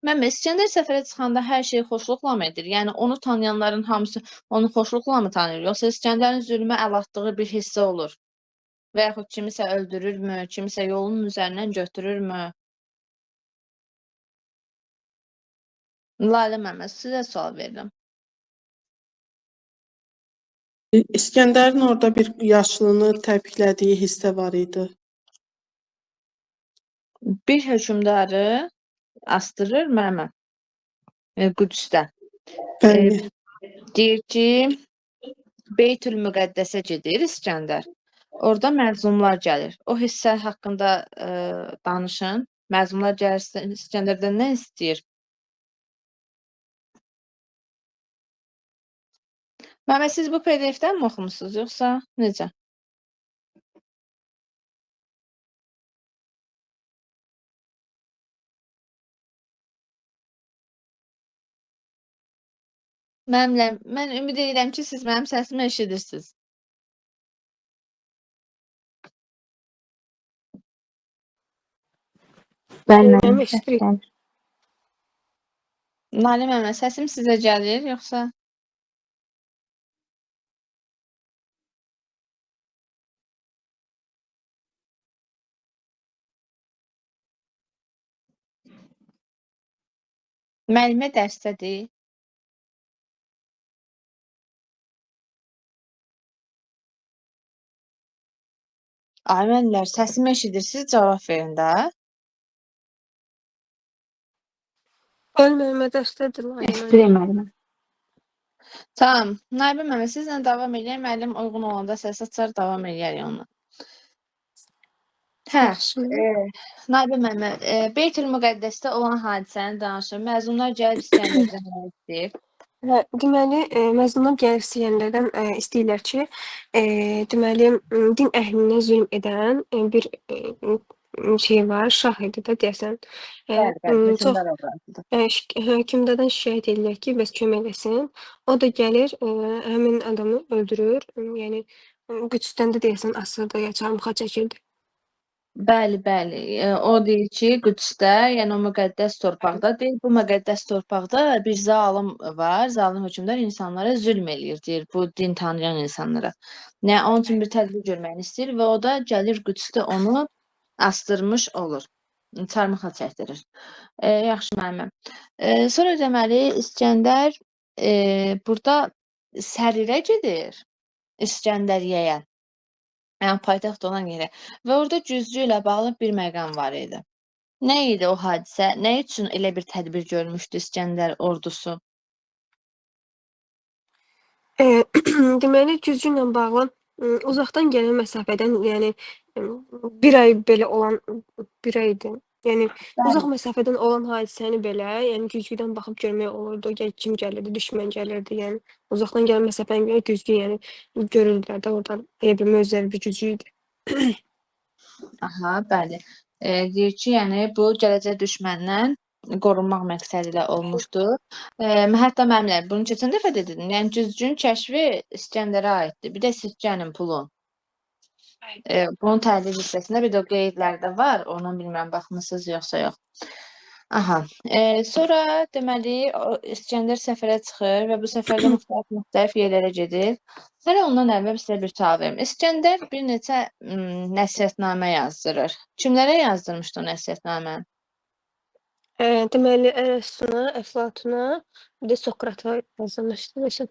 mən İskəndər səfərə çıxanda hər şey xoşluqla mı edir? Yəni onu tanıyanların hamısı onu xoşluqla mı tanıyır? Yoxsa İskəndərin zülmə əl atdığı bir hissə olur? Və yaxud kimisə öldürürmü, kimisə yolunun üzərindən götürürmü? Lalə müəllimə, sizə sual verirəm. İskəndərin orada bir yaşlını təbiklədiyi hissə var idi. Bir hökmdarı asdırır müəllimə Qüdsdə. Bəli. Deyir ki, Beytül Müqəddəsə gedir İskəndər. Orada məzlumlar gəlir. O hissə haqqında danışın. Məzlumlar gəlirsə İskəndərdən nə istəyir? Məmmə, siz bu PDF-dən mi oxumusunuz, yoxsa necə? Mən ümid edirəm ki, siz mənim səsimi eşidirsiniz. Bəli, Mənim müəllim, eşidirik. səslənir. Nalə müəllimə, səsim sizə gəlir, yoxsa? Müəllimə dərsdədir. Ay müəllimlər, səsimi eşidirsiniz, cavab verin də. Bəli, müəllimə dərsdədir Lalə müəllim. Eşidirik müəllimə. Tamam. Naibə müəllimə, sizlə davam edək. Müəllim uyğun olanda səs açar, davam edərik onunla. Hə, Yaxşı. Naibə müəllimə, Beytül Müqəddəsdə olan hadisəni danışın. Məzunlar gəlib İskəndərdən nə istəyir? Hə, deməli, məzunlar gəlir istəyənlərdən istəyirlər ki, deməli, din əhlinə zülm edən bir şey var, şah idi də deyəsən. Bəli, Çox hökmdar obrazıdır. hökmdardan şikayət edirlər ki, bəs kömək eləsin. O da gəlir, həmin adamı öldürür. Yəni Qüdsdən də deyəsən asırdı, ya çarmıxa çəkirdi. Bəli, o deyir ki, Qüdsdə, yəni o müqəddəs torpaqda deyir, bu müqəddəs torpaqda bir zalım var, zalim hökmdar insanlara zülm eləyir, deyir, bu din tanıyan insanlara. Nə, onun üçün bir tədbir görməyini istəyir və o da gəlir Qüdsdə onu asdırmış olur, çarmıxa çəkdirir. Yaxşı müəllimə. Sonra deməli, İskəndər burada Sərirə gedir, İskəndəriyyəyə. Yəni paytaxt olan yerə və orada güzgü ilə bağlı bir məqam var idi. Nə idi o hadisə? Nə üçün elə bir tədbir görmüşdü İskəndər ordusu? Deməli, güzgü ilə bağlı uzaqdan gələn məsafədən, yəni 1 ay belə olan 1 ay idi. Yəni uzaq məsafədən olan hadisəni belə, yəni güzgüdən baxıb görmək olurdu. Yəni kim gəlirdi, düşmən gəlirdi. Yəni uzaqdan gələn məsafədən görə güzgü, yəni görürdülər də oradan. Elə bir möcüzəvi bir güzgü idi. Aha, bəli. Deyir ki, yəni bu gələcək düşməndən qorunmaq məqsədi ilə olmuşdu. Hətta müəllimlər, bunu keçən dəfə də dedim. Yəni güzgünün kəşfi İskəndərə aiddir. Bir də Siccənin pulu. Bunun təhlil hissəsində bir də o qeydlərdə var. Onu bilmirəm, baxmısınız yoxsa yox. Aha. Sonra deməli İskəndər səfərə çıxır və bu səfərdə müxtəlif yerlərə gedir. Hələ ondan əvvəl sizə bir sual verim. İskəndər bir neçə nəsihətnamə yazdırır. Kimlərə yazdırmışdı o nəsihətnaməni? Deməli, Ərəstuna, Əflatuna, bir də Sokrata yazılmışdı.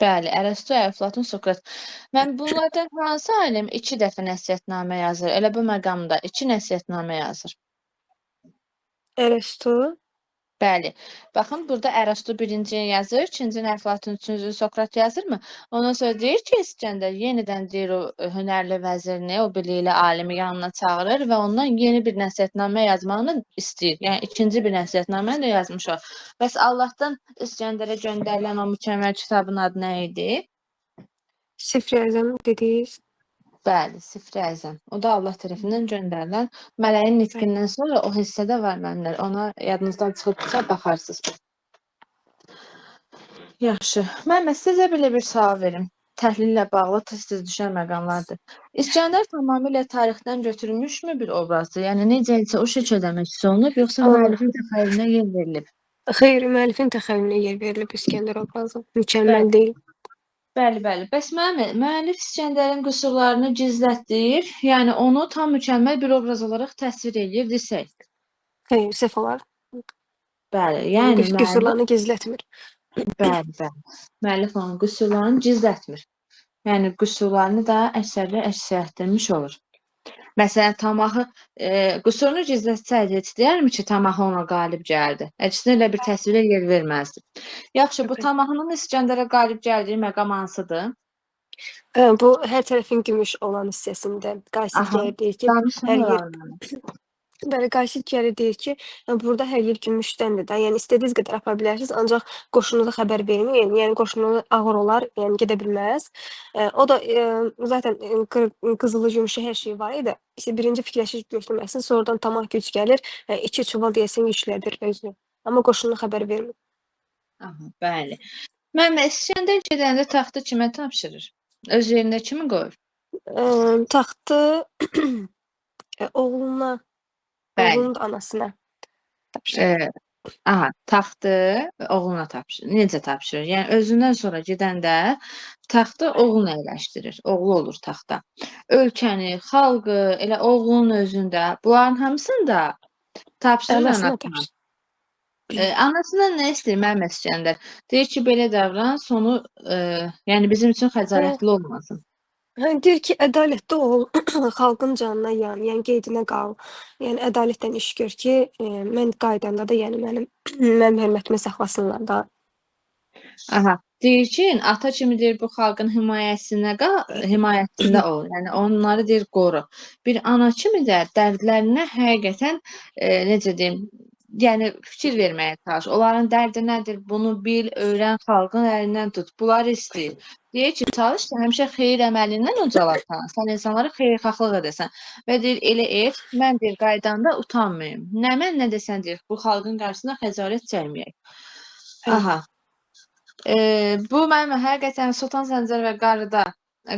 Bəli, Ərəstu, Əflatun, Sokrat. Mən bunlardan hansı alim 2 dəfə nəsihətnamə yazır? Elə bu məqamda 2 nəsihətnamə yazır. Ərəstu. Bəli. Baxın, burada Ərəstu 1-ci yazır, 2-cini Əflatun, 3-cü Sokrat yazırmı? Ondan sonra deyir ki, İskəndər yenidən deyir o hünərli vəzirini, o bilikli alimi yanına çağırır və ondan yeni bir nəsihətnamə yazmağını istəyir. Yəni ikinci bir nəsihətnamə də yazmış o. Bəs Allahdan İskəndərə göndərilən o mükəmməl kitabın adı nə idi? Sifri Əzəm dediniz. Bəli, Sifri Əzəm. O da Allah tərəfindən göndərilən mələyin nitqindən sonra o hissədə var müəllimlər. Ona yadınızdan çıxıbsa baxarsınız. Yaxşı. Mən sizə belə bir sual verim. təhlillə bağlı tez-tez düşən məqamlardır. İskəndər tamamilə tarixdən götürülmüşmü bir obrazdır? Yəni necə isə o şəkildə məşq olunub, yoxsa Aa, müəllifin təxəyyülünə yer verilib? xeyr, müəllifin təxəyyülünə yer verilib İskəndər obrazı. Bəli, Mükəmməl deyil. bəli. Bəs müəllif İskəndərin qüsurlarını gizlətdir, yəni onu tam mükəmməl bir obraz olaraq təsvir eləyir desək. Xeyr, səhv olar. Bəli, Yəni yəni müəllif qüsurlarını gizlətmir. bəli. Müəllif onun qüsurlarını gizlətmir. Yəni qüsurlarını da əksəriyyətləşdirmiş olur. Məsələn, Tamahı qüsurunu gizlətsəydi, heç deyərmi ki, Tamahı ona qalib gəldi. Əksinə elə bir təsvirə yer verməzdi. Yaxşı, bu Bəli. Tamahının İskəndərə qalib gəldiyi məqam hansıdır? Bu hər tərəfin gümüş olan hissəsində Qasid Aha, Gəlir deyir ki, danışın hər yer oranı. Bəli, Qasid Gəlir deyir ki, burada hər yer gümüşdəndir də. Yəni istədiyiniz qədər apara bilərsiniz, ancaq qoşununuza xəbər verməyin. Yəni qoşununuz ağır olar, yəni gedə bilməz. O da zaten qızılı, gümüşü hər şey var idi. İşte birinci fikirləşir götürməsin, sonradan tamah güc gəlir, 2 çuval deyəsən yüklədir özünü. Amma qoşununa xəbər vermir. Aha, bəli. Məmməd İskəndər gedəndə taxtı kimə tapşırır? Öz yerində kimi qoyur? Taxtı oğluna, Bəli. oğlunun da anasına tapşırır. E, aha, taxtı oğluna tapşırır. Necə tapşırır? Yəni özündən sonra gedəndə taxtı oğluna əyləşdirir. Oğlu olur taxta. Ölkəni, xalqı, elə oğlunun özündə, bunların hamısını da tapşırır Anasına anasına. tapşırır. Anasından nə istəyir Məmməd İskəndər? Deyir ki, belə davran, sonu yəni bizim üçün xəcalətli olmasın. Deyir ki, ədalətli ol, xalqın canına yan, yəni qeydinə qal. Yəni ədalətlə iş gör ki, mən qaydanda da, yəni mənim hörmətimi saxlasınlar da. Aha, deyir ki, ata kimi deyir bu xalqın himayəsində ol. Yəni onları deyir qoru. Bir ana kimi də dərdlərinə həqiqətən necə deyim, yəni fikir verməyə çalış. Onların dərdi nədir? Bunu bil, öyrən, xalqın əlindən tut. Bunları istəyir. Deyir ki, çalış ki, həmişə xeyir əməlindən ucalasan. Sən insanlara xeyirxahlıq edəsən. Və deyir, elə et, mən deyir, qaydanda utanmayım. Nə mən, nə də sən deyir, bu xalqın qarşısında xəcalət çəkməyək. Aha. Bu mənim həqiqətən Sultan Səncər və Qarıda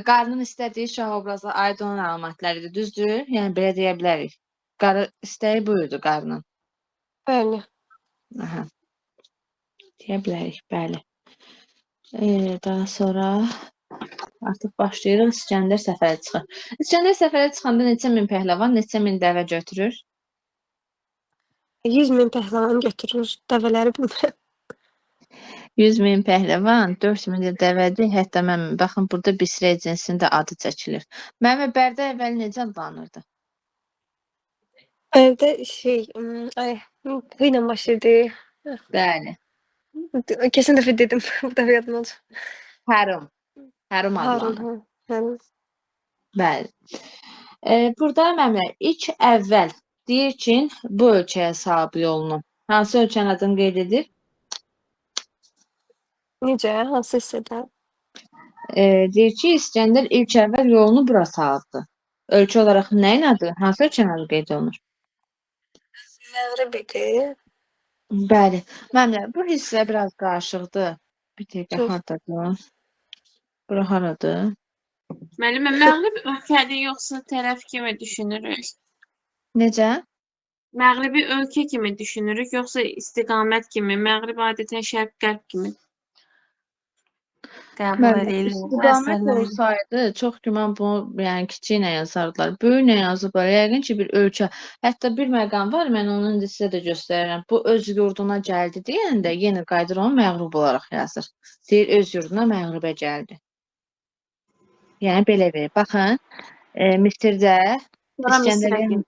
Qarının istədiyi şah obrazına aid olan əlamətlər idi, düzdür? Yəni belə deyə bilərik. Qarı istəyi bu idi Qarının. Bəli. Aha. Deyə bilərik, bəli. Daha sonra artıq başlayırıq. İskəndər səfərə çıxır. İskəndər səfərə çıxanda neçə min pəhləvan, neçə min dəvə götürür? 100 min pəhləvan götürür, dəvələri bilmirəm. 100 min pəhləvan, 4 min də dəvədir. Hətta mən baxın burada Bisrə cinsinin də adı çəkilir. Mənim Bərdə əvvəl necə adlanırdı? Evdə H ilə başlayırdı. Bəli. Keçən dəfə dedim, bu dəfə yadıma olacaq. Hərum. Hərum Harun, adlanır. Harun. Bəli. Burada məmlə ilk əvvəl deyir ki, bu ölkəyə sahibi yolunu. Hansı ölkənin adını qeyd edir? Necə? Hansı hissədə? Deyir ki, İskəndər ilk əvvəl yolunu bura saldı. Ölkə olaraq nəyin adı? Hansı ölkənin adı qeyd olunur? Məğrib idi. Bəli. Məmlə bu hissə biraz qarışıqdır. Bir dəqiqə Çox. hardadır? Bura haradır? Müəllimə, məğrib ölkədir yoxsa tərəf kimi düşünürük? Necə? Məğribi ölkə kimi düşünürük, yoxsa istiqamət kimi? Məğrib adətən şərq-qərb kimi qəbul Məmlə edilir. istiqamət Əsərlər. olsaydı, çox güman bunu yəni kiçiklə yazardılar. Böyüklə yazıblar. Yəqin ki, bir ölkə. Hətta bir məqam var, mən onu indi sizə də göstərirəm. Bu öz yurduna gəldi deyəndə yenə qayıdır onu məğrub olaraq yazır. Deyir öz yurduna məğribə gəldi. Yəni belə verir. Baxın, Misirdə Sonra Misrə İskəndəriyyən gedir.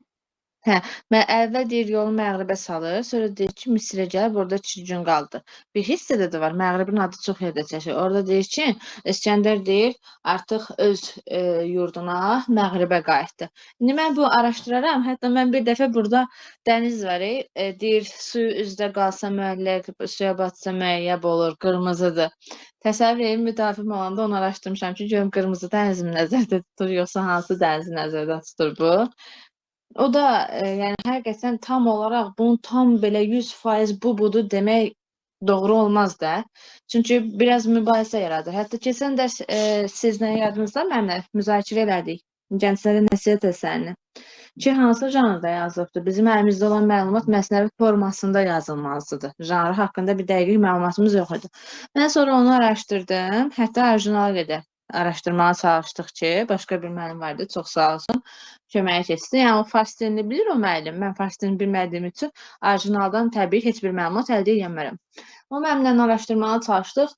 əvvəl deyir yolu məğribə salır, sonra deyir ki, Misirə gəlib orada 2 gün qaldı. Bir hissədə də var, məğribin adı çox yerdə çəkir. Orada deyir ki, İskəndər deyir, artıq öz yurduna məğribə qayıtdı. İndi mən bu araşdıraram, hətta mən bir dəfə burada dəniz var, deyir, suyu üzdə qalsa müəlləq, suya batsa müəyyəb olur, qırmızıdır. Təsəvvür edin, müdafiəm olanda onu araşdırmışam ki, görüm qırmızı dənizmi nəzərdə tutur, yoxsa hansı dənizi nəzərdə tutur bu. O da yəni həqiqətən tam olaraq bunun tam belə 100% bu budur demək doğru olmaz da. Çünki biraz mübahisə yaradır. Hətta keçən dərs sizlə yadınızda mənimlə müzakirə elədik. Gənclərə nəsihət əsərini. Ki, hansı janrda yazılıbdır? Bizim əlimizdə olan məlumat məsnəvi formasında yazılmalıdır. Janrı haqqında bir dəqiq məlumatımız yox idi. Mən sonra onu araşdırdım. Hətta orijinala qədər araşdırmağa çalışdıq ki, başqa bir müəllim vardı, çox sağ olsun, köməyə keçdi. Yəni, o fars dilini bilir o müəllim. Mən fars dilini bilmədiyim üçün orijinaldan təbii heç bir məlumat əldə edə bilmərəm. O müəllimlə araşdırmağa çalışdıq.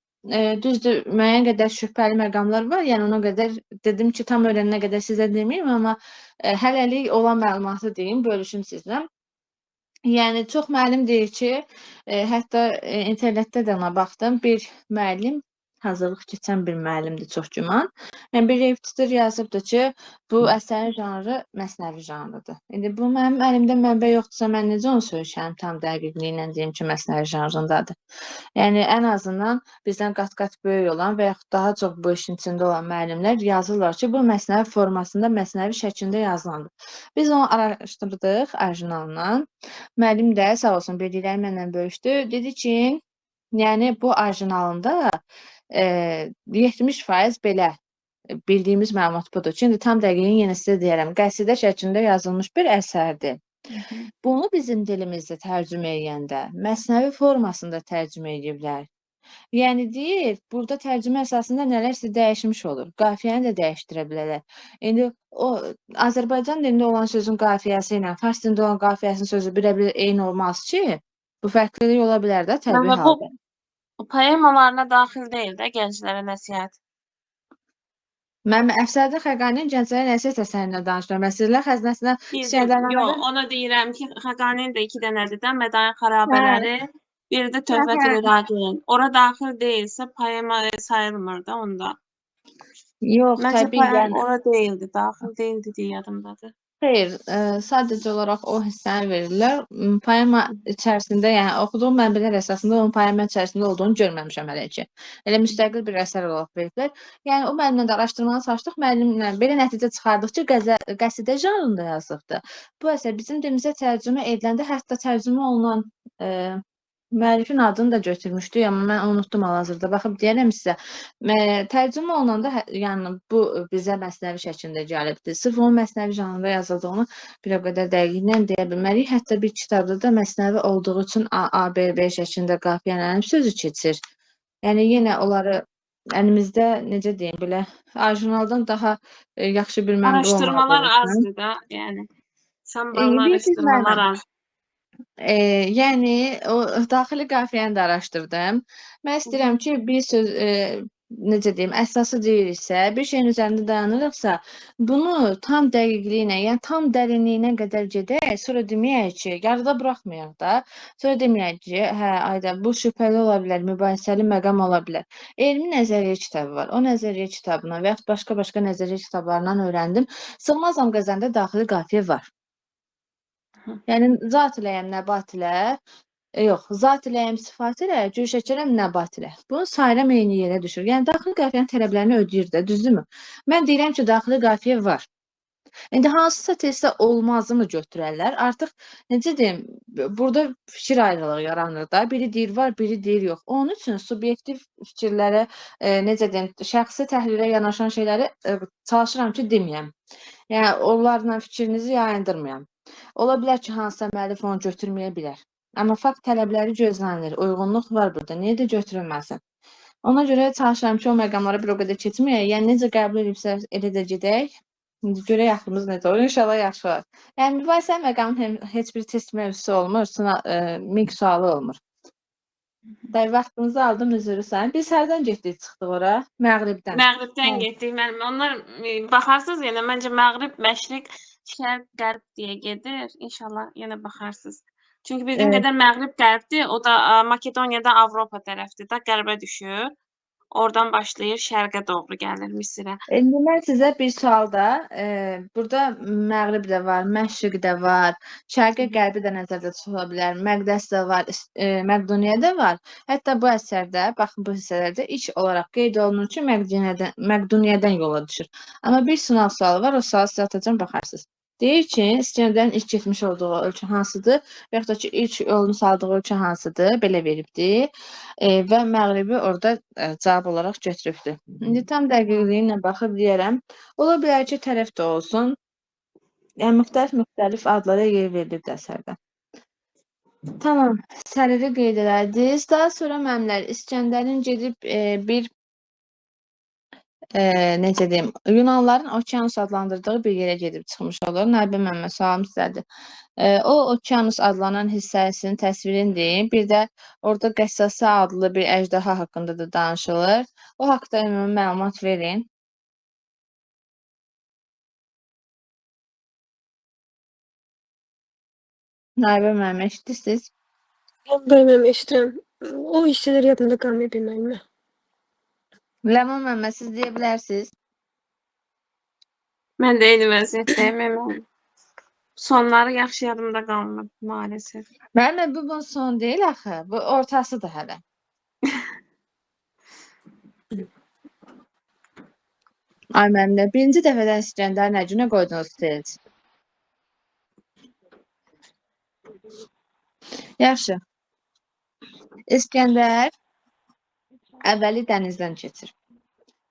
Düzdür, müəyyən qədər şübhəli məqamlar var. Yəni, ona qədər dedim ki, tam öyrənənə qədər sizə deməyim, amma hələlik olan məlumatı deyim, bölüşüm sizlə. Yəni, çox müəllim deyir ki, hətta internetdə də ona baxdım, bir müəllim, hazırlıq keçən bir müəllimdir çox güman. Yəni, bir repetitor yazıbdır ki, bu əsərin janrı məsnəvi janrıdır. İndi bu mənim əlimdə mənbə yoxdursa, mən necə onu söyləyəm tam dəqiqliklə deyim ki, məsnəvi janrındadır. Yəni, ən azından bizdən qat-qat böyük olan və yaxud daha çox bu işin içində olan müəllimlər yazırlar ki, bu məsnəvi formasında, məsnəvi şəklində yazılandır. Biz onu araşdırdıq orijinalından. Müəllim də sağ olsun bildikləri mənlə bölüşdü. Dedi ki, yəni bu orijinalında 70% belə bildiyimiz məlumat budur. Çünki tam dəqiqini yenə sizə deyərəm. Qəsidə şəklində yazılmış bir əsərdir. Bunu bizim dilimizdə tərcümə edəndə məsnəvi formasında tərcümə ediblər. Yəni deyir, burada tərcümə əsasında nələrsə dəyişmiş olur. Qafiyəni də dəyişdirə bilərlər. İndi o Azərbaycan dilində olan sözün qafiyəsi ilə fars dilində olan qafiyəsinin sözü birə-bir eyni olmaz ki, bu fərqlilik ola bilər də təbii halda. Bu poemalarına daxil deyil də gənclərə nəsihət. Mən Əfsərdin Xəqaninin Gənclərə Nəsihət əsərindən danışıram. Məsəllər xəzinəsindən Yox, ona deyirəm ki, Xəqaninin də 2 dənədir də, Mədain xarabələri, biri də Töhfətül İraqin. Ora daxil deyilsə, poema sayılmır da onda. Yox, Məncə təbii poema ora deyildi, daxil deyildi deyə yadımdadır. Xeyr, sadəcə olaraq o hissəni verirlər. Poema içərisində, yəni oxuduğum mənbələr əsasında onun poema içərisində olduğunu görməmişəm hələ ki. Elə müstəqil bir əsər olaraq veriblər. Yəni o müəllimlə də araşdırmağa çalışdıq. Müəllimlə belə nəticə çıxardıq ki, qəsidə janrında yazılıbdır. Bu əsər bizim dilimizə tərcümə ediləndə hətta tərcümə olunan müəllifin adını da götürmüşdük, amma mən unutdum hal-hazırda. Baxıb deyərəm sizə. Tərcümə olunanda, yəni bu bizə məsnəvi şəklində gəlibdir. Sırf onun məsnəvi janrında yazıldığını bir o qədər dəqiqliklə deyə bilmərik. Hətta bir kitabda da məsnəvi olduğu üçün ABB şəklində qafiyələnib sözü keçir. Yəni yenə onları əlimizdə necə deyim, belə orijinaldan daha yaxşı bir mənbə olmalı. Araşdırmalar azdır da, yəni. Samballı araşdırmalar az. Yəni o daxili qafiyəni də araşdırdım. Mən istəyirəm ki, bir söz necə deyim, əsası deyiriksə, bir şeyin üzərində dayanırıqsa, bunu tam dəqiqliyinə, yəni tam dərinliyinə qədər gedək, sonra deməyək ki, yarıda buraxmayaq da, sonra deməyək ki, hə, ayda bu şübhəli ola bilər, mübahisəli məqam ola bilər. Elmi nəzəriyyə kitabı var. O nəzəriyyə kitabına və yaxud başqa nəzəriyyə kitablarından öyrəndim. Sığmaz Amqəzəndə daxili qafiyə var. Yəni, zat iləyəm, nəbat ilə, yox, zat iləyəm, sifat ilə, cür-şəkərəm, nəbat ilə. Bunu sayıram eyni yerə düşür. Yəni, daxili qafiyənin tələblərini ödəyir də, düzdürmü? Mən deyirəm ki, daxili qafiyə var. İndi hansısa testdə olmazını götürərlər. Artıq, necə deyim, burada fikir ayrılığı yaranır da. Biri deyir var, biri deyir yox. Onun üçün subyektiv fikirlərə, necə deyim, şəxsi təhlillə yanaşan şeyləri çalışıram ki, deməyəm. Yəni, onlarla fikrinizi yayındırmayam. Ola bilər ki, hansısa müəllif onu götürməyə bilər. Amma fakt tələbləri gözlənilir. Uyğunluq var burada. Niyə də götürülməsin? Ona görə çalışıram ki, o məqamlara bir o qədər keçməyək. Yəni, necə qəbul edibsə, elə də gedək. İndi görək axırımız necə olur. İnşallah yaxşı olar. Yəni, mübahisə məqamının heç bir test mövzusu olmur. Mik sualı olmur. Vaxtınızı aldım, üzrlüsən. Biz hərdən getdik, çıxdıq ora? Məğribdən. Məğribdən getdik. Onlar baxarsınız yenə, məncə Məğrib, Məşriq, Şərq, Qərb deyə gedir. İnşallah yenə baxarsınız. Çünki bildiyim qədər Məğrib Qərbdir, o da Makedoniyada Avropa tərəfdir də, Qərbə düşür. Oradan başlayır, Şərqə doğru gəlir Misirə. İndi mən sizə bir sualda, burada Məğrib də var, Məşriq də var, Şərqə Qərbi də nəzərdə tutula bilər, Məqdəs də var, Məqduniyə də var. Hətta bu əsərdə, baxın bu hissələrdə ilk olaraq qeyd olunur ki, Məqduniyədən yola düşür. Amma bir sınav sualı var, o sualı sizə atacağım, baxarsınız. Deyir ki, İskəndərin ilk getmiş olduğu ölkə hansıdır, və yaxud da ki, ilk yolunu saldığı ölkə hansıdır, belə veribdi və Məğribi orada cavab olaraq götürübdür. İndi tam dəqiqliyi ilə baxıb deyərəm, ola bilər ki, tərəf də olsun, yəni müxtəlif adlara yer verilibdir əsərdə. Tamam, səriri qeyd elədiniz. Daha sonra müəllimlər İskəndərin gedib bir necə deyim, Yunanlıların Okeanus adlandırdığı bir yerə gedib çıxmış olur. Nayibə müəllimə sualım sizədir. O Okeanus adlanan hissəsinin təsvirini deyin. Bir də orada Qəssasa adlı bir əjdaha haqqında da danışılır. O haqqda ümumi məlumat verin. Nayibə müəllimə eşidirsiniz? Bilməm, eşidirəm. O hissələr yadımda qalmıyor bilməyimə. Ləman müəllimə siz deyə bilərsiniz. Mən də eyni vəziyyətdəyim. Mən sonları yaxşı yadımda qalmır maalesef. Müəllimə bu son deyil axı. Bu ortasıdır hələ. Ay müəllimə, birinci dəfədən İskəndər nə günə qoydunuz siz? Yaxşı. İskəndər əvvəli dənizdən keçir.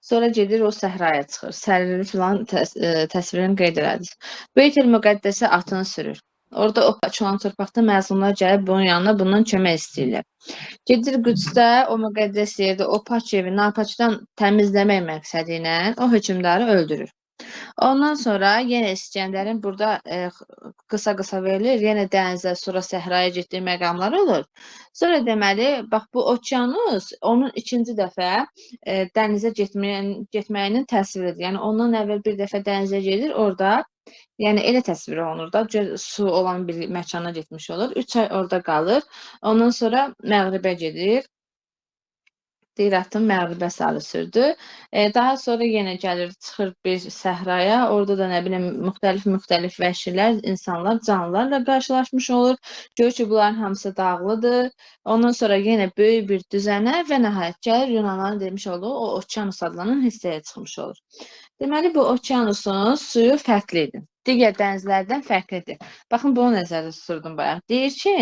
Sonra gedir o səhraya çıxır. Səriri filan təsvirini qeyd elədiniz. Beyt-el Müqəddəsə atını sürür. Orada o açılan torpaqda məzlumlar gəlib bunun yanına bundan kömək istəyirlər. Gedir Qüdsdə o müqəddəs yerdə o paç evi napaçdan təmizləmək məqsədi ilə o hökmdarı öldürür. Ondan sonra yenə İskəndərin burada qısa verilir, yenə dənizə, sonra səhraya getdiyi məqamlar olur. Sonra deməli, bax bu Okeanus onun ikinci dəfə dənizə getməyinin təsviridir. Yəni ondan əvvəl bir dəfə dənizə gedir, orada yəni elə təsvir olunur da, su olan bir məkana getmiş olur. 3 ay orada qalır. Ondan sonra Məğribə gedir. Deyir atın Məğribə sarı sürdü. Daha sonra yenə gəlir, çıxır bir səhraya. Orada da nə bilim müxtəlif vəhşilər, insanlar, canlılarla qarşılaşmış olur. Görür ki, bunların hamısı dağlıdır. Ondan sonra yenə böyük bir düzənə və nəhayət gəlir Yunanların demiş olduğu o Okeanus adlanan hissəyə çıxmış olur. Deməli, bu Okeanusun suyu fərqlidir. Digər dənizlərdən fərqlidir. Baxın, bunu nəzərdə tuturdum bayaq. Deyir ki,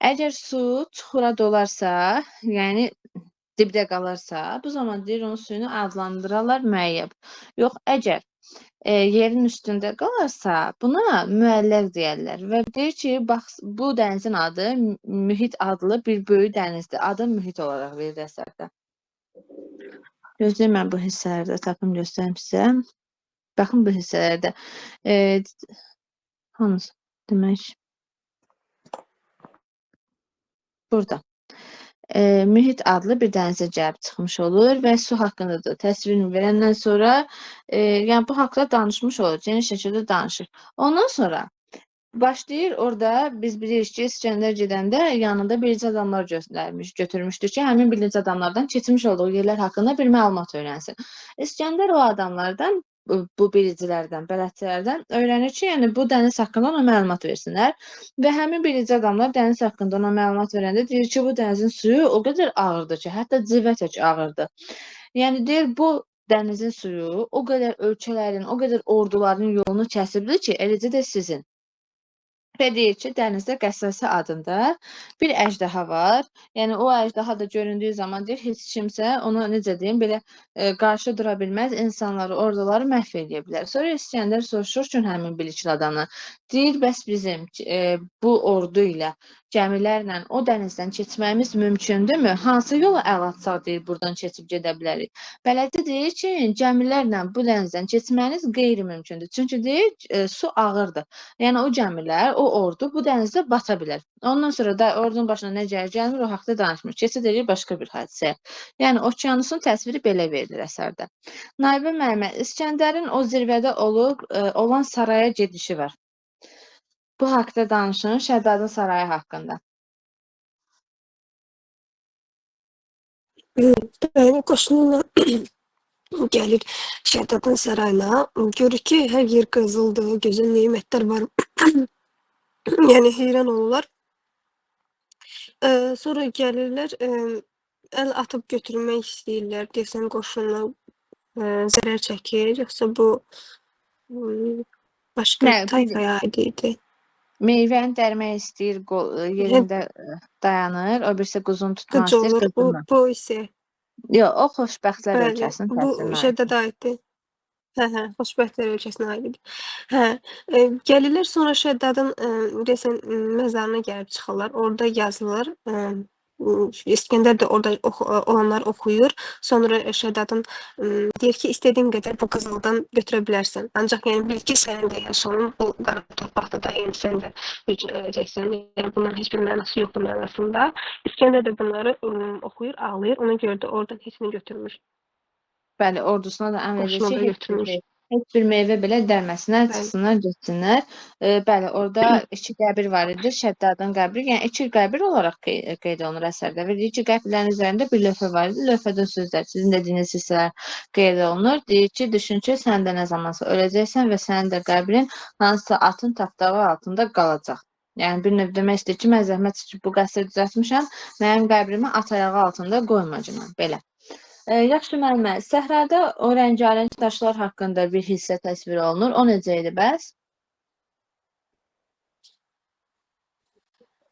əgər su çuxura dolarsa, yəni dibdə qalarsa, bu zaman deyir onun suyunu adlandırarlar müəyyəb. Yox, əgər yerin üstündə qalarsa, buna müəllər deyərlər. Və deyir ki, bax, bu dənizin adı Mühit adlı bir böyük dənizdir. Adı Mühit olaraq verilir əsərdə. Gözləyim mən bu hissələrdə tapım göstərim sizə. Baxın bu hissələrdə. Hansı? Demək. Burada. Mühit adlı bir dənizə gəlib çıxmış olur və su haqqında da təsvirini verəndən sonra yəni bu haqqda danışmış olur, geniş şəkildə danışır. Ondan sonra başlayır orada biz bilirik ki, İskəndər gedəndə yanında bilici adamlar götürmüşdür ki, həmin bilici adamlardan keçmiş olduğu yerlər haqqında bir məlumat öyrənsin. İskəndər o adamlardan, bu bilicilərdən, bələdçilərdən öyrənir ki, yəni bu dəniz haqqında ona məlumat versinlər və həmin bilici adamlar dəniz haqqında ona məlumat verəndə deyir ki, bu dənizin suyu o qədər ağırdır ki, hətta civə tək ağırdır. Yəni deyir, bu dənizin suyu o qədər ölkələrin, o qədər orduların yolunu kəsibdir ki, eləcə də sizin. Və deyir ki, dənizdə Qəssasa adında bir əjdaha var. Yəni o əjdaha da göründüyü zaman deyir, heç kimsə ona necə deyim, belə qarşı dura bilməz, insanları, orduları məhv edə bilər. Sonra İskəndər soruşur ki, həmin bilikli adamdan. Deyir, bəs bizim bu ordu ilə gəmilərlə o dənizdən keçməyimiz mümkündürmü? Hansı yola əl atsaq deyir, buradan keçib gedə bilərik. Bələdçi deyir ki, gəmilərlə bu dənizdən keçməyiniz qeyri-mümkündür. Çünki deyir, su ağırdır. Yəni o gəmilər, o ordu bu dənizdə bata bilər. Ondan sonra da ordunun başına nə gəlmir, o haqda danışmır. Keçid edir başqa bir hadisəyə. Yəni Okeanusun təsviri belə verilir əsərdə. Nayibə müəllimə, İskəndərin o zirvədə olan saraya gedişi var. Bu haqda danışın, Şəddadın sarayı haqqında. Bəli, qoşunla gəlir Şəddadın sarayına. Görür ki, hər yer qızıldır, gözəl nemətlər var. Yəni heyran olurlar. Sonra gəlirlər, əl atıb götürmək istəyirlər. Desən qoşunla zərər çəkir, yoxsa bu Başqa Nə, tayfaya aid idi. meyvəni dərmək istəyir, yerində dayanır. O birisi quzunu tutmaq Qıc istəyir, olur. qızını. Bu isə Yox, o xoşbəxtlər bəli, ölkəsinin bu təmsilinə aiddir. Şəddada aiddir. Hə, xoşbəxtlər ölkəsinə aid idi. Hə, gəlirlər sonra Şəddadın, deyəsən, məzarına gəlib çıxırlar. Orada yazılır, İskəndər də orada olanlar oxuyur. Sonra Şəddadın deyir ki, istədiyin qədər bu qızıldan götürə bilərsən. Ancaq yəni bil ki, sənin də yaşamın bu qara torpaqda da yəni sən də öləcəksən. Yəni bunların heç bir mənası yoxdur mənasında. İskəndər də bunları oxuyur, ağlayır. Ona görə də oradan heç nə götürmür. Bəli, ordusuna da əmr edir Başına ki, da götürmüş. heç bir meyvə belə dərməsinlər, Bəli. çıxsınlar, getsinlər. Bəli, orada 2 qəbir var idi. Şəddadın qəbri, yəni 2 qəbir olaraq qeyd olunur əsərdə. Və deyir ki, qəbirlərin üzərində bir lövhə var idi. Lövhədə sözlər, sizin dediyiniz hissələr qeyd olunur. Deyir ki, düşün ki, sən də nə zamansa öləcəksən və sənin də qəbrin hansısa atın tapdağı altında qalacaq. Yəni bir növ demək istəyir ki, mən zəhmət çəkib bu qəsri düzəltmişəm, mənim qəbrimi at ayağı altında qoymacam. Belə. Yaxşı müəllimə, səhrada o rəngarəng daşlar haqqında bir hissə təsvir olunur. O necə idi bəs?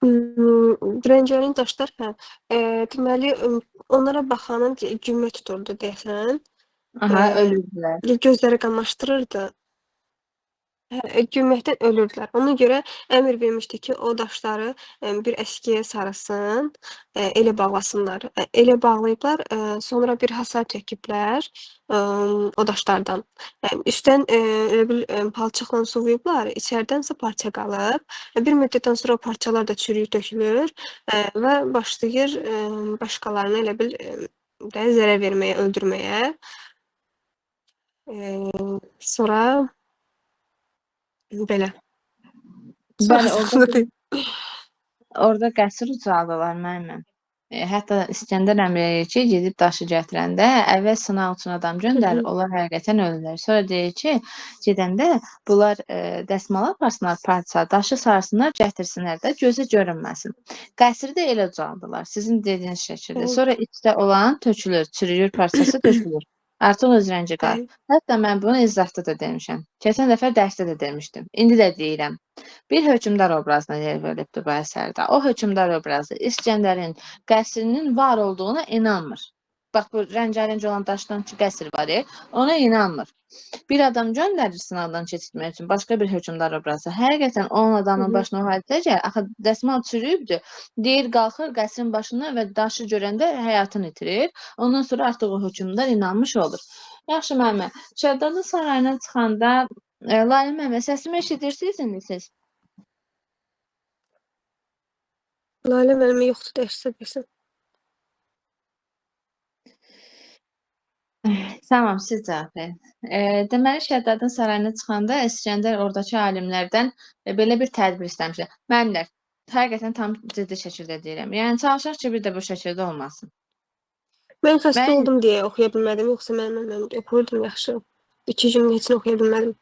Rəngarəng daşlar, hə. Deməli, onlara baxanın gümrü tuturdu deyəsən. Aha, ölürdülər. Gözləri qamaşdırırdı. Gülməkdən ölürdülər. Ona görə əmr vermişdi ki, o daşları bir əskiyə sarısın, elə bağlasınlar. Elə bağlayıblar, sonra bir hasar çəkiblər o daşlardan. Üstdən elə bil palçıqla suvuyublar, içəridənsə parça qalıb. Bir müddətdən sonra o parçalar da çürüyüb tökülür və başlayır başqalarına elə bil də zərər verməyə, öldürməyə. Sonra belə. Bəli, Sonrasında orada qəsr ucaldılar müəlliməm. Hətta İskəndər əmr edir ki, gedib daşı gətirəndə əvvəl sınaq üçün adam göndərir, onlar həqiqətən ölürlər. Sonra deyir ki, gedəndə bunlar dəsmal aparsınlar parça, daşı sarsınlar, gətirsinlər də gözə görünməsin. Qəsri də elə ucaldılar, sizin dediyiniz şəkildə. Sonra içdə olan tökülür, çürüyür parçası tökülür. Artıq öz rəngi qalır. Hətta mən bunu izahda da demişəm. Keçən dəfə dərsdə də demişdim. İndi də deyirəm. Bir hökmdar obrazına yer verilibdir bu əsərdə. O hökmdar obrazı İskəndərin qəsrinin var olduğuna inanmır. Bax, bu rəngarəng olan daşdan ki, qəsr var, ona inanmır. Bir adam göndərir sınavdan keçirmək üçün başqa bir hökmdar obrazı. Həqiqətən onun adamın başına o hadisə gəlir. Axı dəsmal çürüyübdür. Deyir, qalxır qəsrin başına və daşı görəndə həyatını itirir. Ondan sonra artıq o hökmdar inanmış olur. Yaxşı müəllimə, Şəddadın sarayına çıxanda Lalə müəllimə, səsimi eşidirsiniz indi siz? Lalə müəllimə yoxdur, dərsə desin. Tamam, siz cavab verin. Deməli, Şəddadın sarayına çıxanda İskəndər oradakı alimlərdən belə bir tədbir istəmişdi. Müəllimlər, həqiqətən tam ciddi şəkildə deyirəm. Yəni, çalışaq ki, bir də bu şəkildə olmasın. Mən xəstə oldum deyə oxuya bilmədim, yoxsa mən oxuyurdum yaxşı. 2 gün heç nə oxuya bilmədim.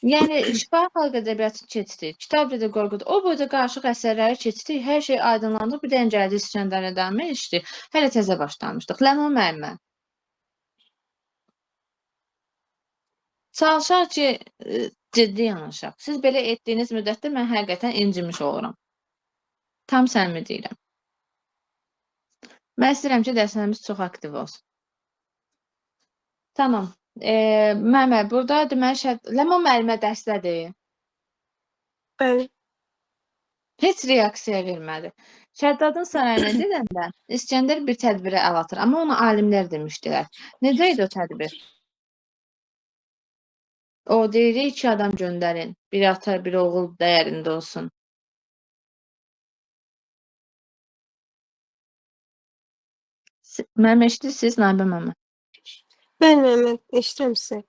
Yəni, şifahi xalq ədəbiyyatı keçdik, Kitab Dedi Qorqud, o boyda qarışıq əsərləri keçdik, hər şey aydınlandı, bir dənə gəldi İskəndər Ədəmi işdi, hələ təzə başlamışdıq. Ləman müəllimə. Çalışaq ki, ciddi yanaşaq. Siz belə etdiyiniz müddətdə mən həqiqətən incimiş oluram. Tam səmimi deyirəm. Mən istəyirəm ki, dərslərimiz çox aktiv olsun. Tamam. Müəllimə, burada deməli, Ləman müəllimə dərsdədir. Bəli. Heç reaksiya vermədi. Şəddadın sarayına gedəndə İskəndər bir tədbirə əl atır, amma ona alimlər demişdilər. Necə idi o tədbir? O deyir, 2 adam göndərin. Bir ata, bir oğul dəyərində olsun. Müəllimə eşidirsiniz, Nabə müəllimə? Bəli, müəllimə, eşidirəm sizi.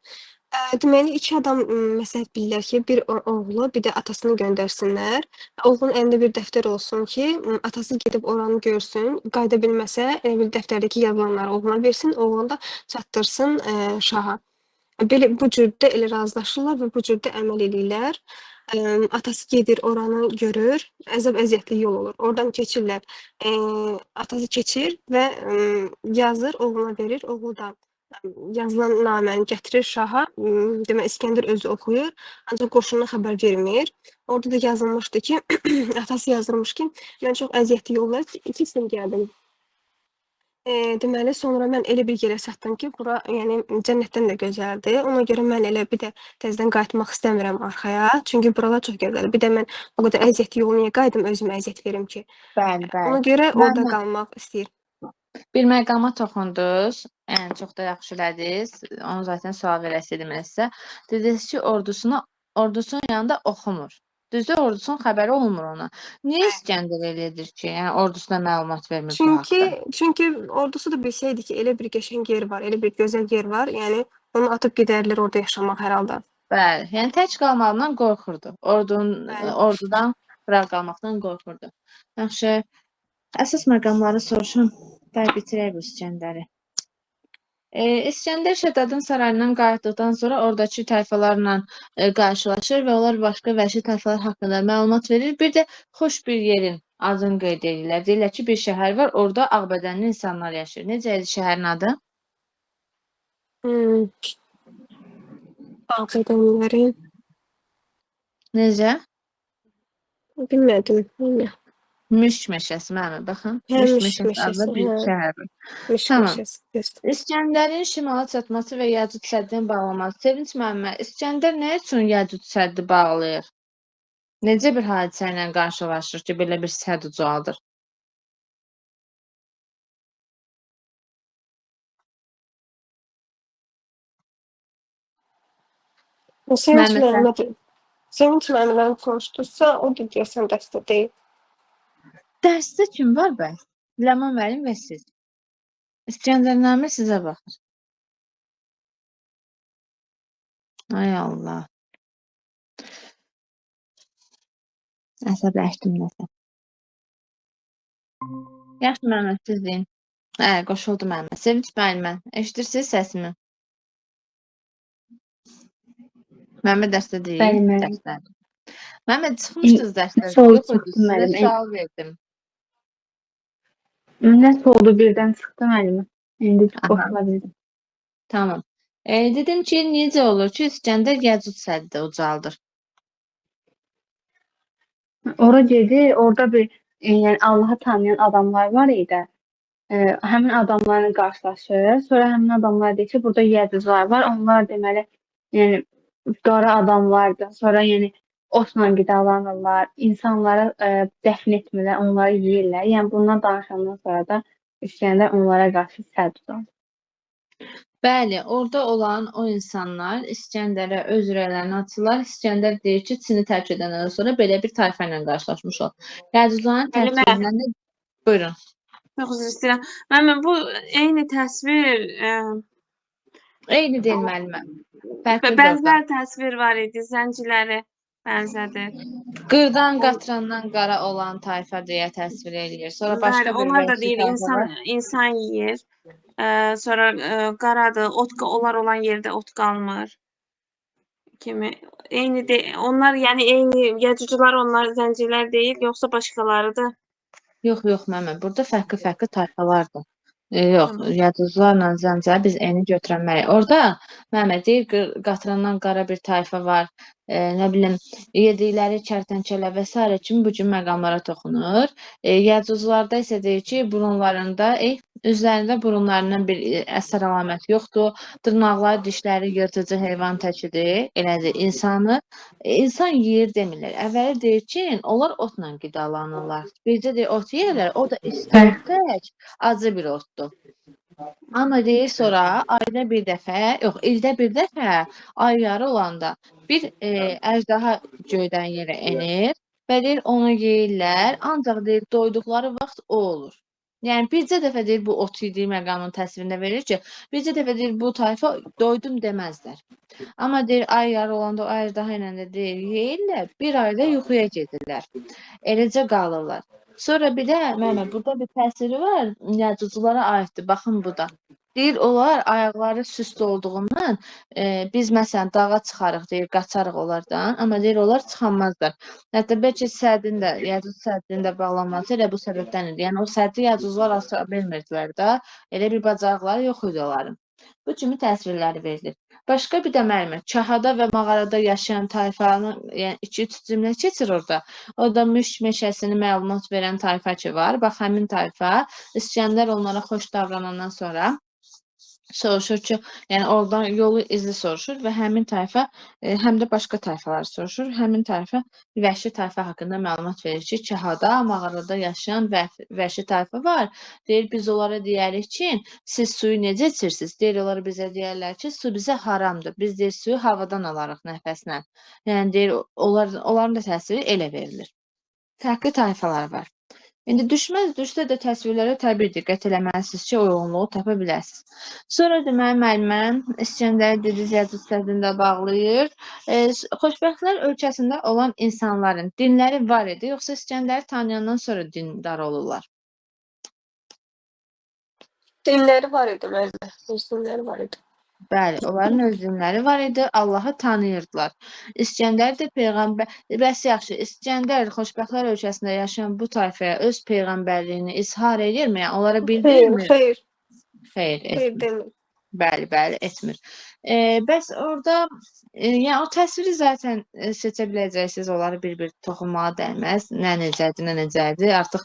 Deməli, 2 adam məsləhət bilirlər ki, bir oğlu, bir də atasını göndərsinlər. Oğlun əlində bir dəftər olsun ki, atası gedib oranı görsün, qayıda bilməsə, bir dəftərdəki yazılanları oğluna versin, oğlan da çatdırsın şaha. Belə bu cürdə elə razılaşırlar və bu cürdə əməl edirlər. Atası gedir, oranı görür, əzab-əziyyətli yol olur. Oradan keçirlər. Atası keçir və yazır, oğluna verir, oğlu da yazılan naməni gətirir şaha. Demək İskəndər özü oxuyur, ancaq qoşununa xəbər vermir. Orada da yazılmışdı ki, atası yazılmış ki, mən çox əziyyətli yollar ikisini gəldim. Deməli, sonra mən elə bir yerə çatdım ki, bura yəni cənnətdən də gözəldir. Ona görə mən elə bir də təzədən qayıtmaq istəmirəm arxaya. Çünki buralar çox gözəldir. Bir də mən o qədər əziyyətli yolu niyə qayıdım, özümə əziyyət verim ki? Bəli, Ona bəli. görə orada Mənim qalmaq istəyir. bir məqama toxundunuz. Yəni çox da yaxşı elədiniz. Onu zaten sual verəsiydim mən sizə. Dediniz ki, ordusunun yanında oxumur. Düzdür, ordusunun xəbəri olmur ona. Niyə İskəndər elə edir ki, yəni ordusuna məlumat vermir bu haqda? Çünki ordusu da bilsəydi ki, elə bir qəşəng yer var, elə bir gözəl yer var, yəni onu atıb gedərlər orada yaşamaq hər halda. Bəli, yəni tək qalmaqdan qorxurdu. Bəli. Ordudan bıraq qalmaqdan qorxurdu. Yaxşı, əsas məqamları soruşum. Bəli, bitirək bu İskəndəri. İskəndər Şədadın sarayından qayıtdıqdan sonra oradakı tayfalarla qarşılaşır və onlar başqa vəhşi tayfalar haqqında məlumat verir. Bir də xoş bir yerin adını qeyd edirlər. Deyirlər ki, bir şəhər var, orada ağbədənli insanlar yaşayır. Necə idi şəhərin adı? Ağbədənlilərin Necə? bilmədim. Müşk meşəsi, mənim. Baxın, Hə, Müşk Müşk meşəsi adlı meşəsi, bir hə. şəhər var. Müşk Tamam. meşəsi. Düzdür. İskəndərin şimala çatması və Yəcud səddini bağlaması. Sevinç müəllimə, İskəndər nə üçün Yəcud səddi bağlayır? Necə bir hadisə ilə qarşılaşır ki, belə bir sədd ucaldır? Sevinç müəllimə konuşdursa, o da deyəsən dəstə deyil. Dərsdə kim var bəs? Ləman müəllim və siz. İskəndərnamə sizə baxır. Ay Allah. Əsəbləşdim nəsə. Yaxşı müəllimə, siz deyin. Qoşuldu müəllimə. Sevinç müəllimə, eşidirsiniz səsimi? Müəllimə dərsdə deyil. Bəli, müəllim. Dərsdə. Müəllimə çıxmışdınız dərsdə. Sol Yox idi, çıxdı sizə müəllim. sual verdim. Nəsə oldu birdən çıxdı müəllimə. İndi Aha. qoşula bildim. Tamam. Dedim ki, necə olur ki, İskəndər Yəcud səddi ucaldır? Ora gedir, orada bir yəni Allahı tanıyan adamlar var idi. Həmin adamlarla qarşılaşır. Sonra həmin adamlar deyir ki, burada yədizlər var. Onlar deməli, yəni qara adamlardır. Sonra yəni otla qidalanırlar. İnsanları dəfn etmirlər, onları yeyirlər. Yəni bundan danışandan sonra da İskəndər onlara qarşı sədd tutur. Bəli, orada olan o insanlar İskəndərə öz ürəklərini açırlar. İskəndər deyir ki, Çini tərk edəndən sonra belə bir tayfa ilə qarşılaşmış ol. Yədizlərin Müəllimə. təfsirindən də buyurun. Çox üzr istəyirəm. Müəllimə, bu eyni təsvir, Eyni deyil müəllimə. Fərqli bənzər təsvir var idi, zənciləri bənzədir. Qırdan qatırandan qara olan tayfa deyə təsvir eləyir. Sonra başqa Bəli, bir onlar da vəhşi deyir tayfa var. insan yeyir. Sonra qaradır, onlar olan yerdə ot qalmır kimi. Onlar yəni eyni yəcucular, onlar zəncilər deyil, yoxsa başqalarıdır? Yox, müəllimə, burada fərqli tayfalardır. Yox, Tamam. yaduzlarla zəncləri biz eyni götürənməliyik. Orada müəllimə deyir, qatırandan qara bir tayfa var. Nə bilim, yedikləri kərtənkələ və s. kimi bu cür məqamlara toxunur. Yaduzlarda isə deyir ki, burunlarında, üzlərində burunlarından bir əsər əlamət yoxdur. Dırnaqları, dişləri yırtıcı heyvan təkidir. Elədir, insanı. İnsan yeyir demirlər. Əvvəli deyir ki, onlar otla qidalanırlar. Bircə deyir, ot yeyirlər, o da istək, acı bir otdur. Amma deyir sonra ildə bir dəfə ay yarı olanda bir əjdaha göydən yerə enir və deyir onu yeyirlər, ancaq deyir doyduqları vaxt o olur. Yəni bircə dəfə deyir bu ot yediyi məqamın təsvirində verir ki, bircə dəfə deyir bu tayfa doydum deməzlər. Amma deyir ay yarı olanda o əjdaha ilə də deyir yeyirlər, bir ayda yuxuya gedirlər. Eləcə qalırlar. Sonra bir də müəllimə burada bir təsiri var, yəcuculara aiddir. Baxın bu da. Deyir onlar ayaqları süst olduğundan biz məsələn dağa çıxarıq deyir, qaçarıq onlardan, amma deyir onlar çıxanmazlar. Hətta bəlkə səddin də, Yəcud səddinin də bağlanması elə bu səbəbdən idi. Yəni o səddi yəcucular aça bilmirdilər də. Elə bir bacarıqları yox idi onların. Bu kimi təsvirləri verilir. Başqa bir də müəllimə, Çahada və mağarada yaşayan tayfanın, yəni 2-3 cümlə keçir orada. O da Müşk meşəsini məlumat verən tayfa ki var. Bax, həmin tayfa İskəndər onlara xoş davranandan sonra soruşur ki, yəni oradan yolu izi soruşur və həmin tayfa həm də başqa tayfaları soruşur. Həmin tayfa vəhşi tayfa haqqında məlumat verir ki, Çahada, mağarada yaşayan vəhşi tayfa var. Deyir, biz onlara deyərik ki, siz suyu necə içirsiniz? Deyir, onlara bizə deyərlər ki, su bizə haramdır. Biz deyir, suyu havadan alarıq nəfəslə. Yəni deyir, onların da təsiri elə verilir. Fərqli tayfalar var. İndi düşsə də təsvirlərə təbii diqqət eləməlisiniz ki, uyğunluğu tapa biləsiniz. Sonra deməli müəlliməm İskəndər Didizyacı sözündə bağlayır. Xoşbəxtlər ölkəsində olan insanların dinləri var idi, yoxsa İskəndəri tanıyandan sonra dindar olurlar? Dinləri var idi müəllimə. Öz dinləri var idi. Bəli, onların öz dinləri var idi, Allahı tanıyırdılar. İskəndər də peyğəmbər, bəs yaxşı, İskəndər xoşbəxtlər ölkəsində yaşayan bu tayfaya öz peyğəmbərliyini izhar edirmi? Yəni onlara bildirmir? Xeyr, Xeyr, etmir. demir. Bəli, etmir. Bəs orada, yəni o təsviri zaten seçə biləcəksiniz, onları bir-bir toxunmağa dəyməz. Nə necədir, artıq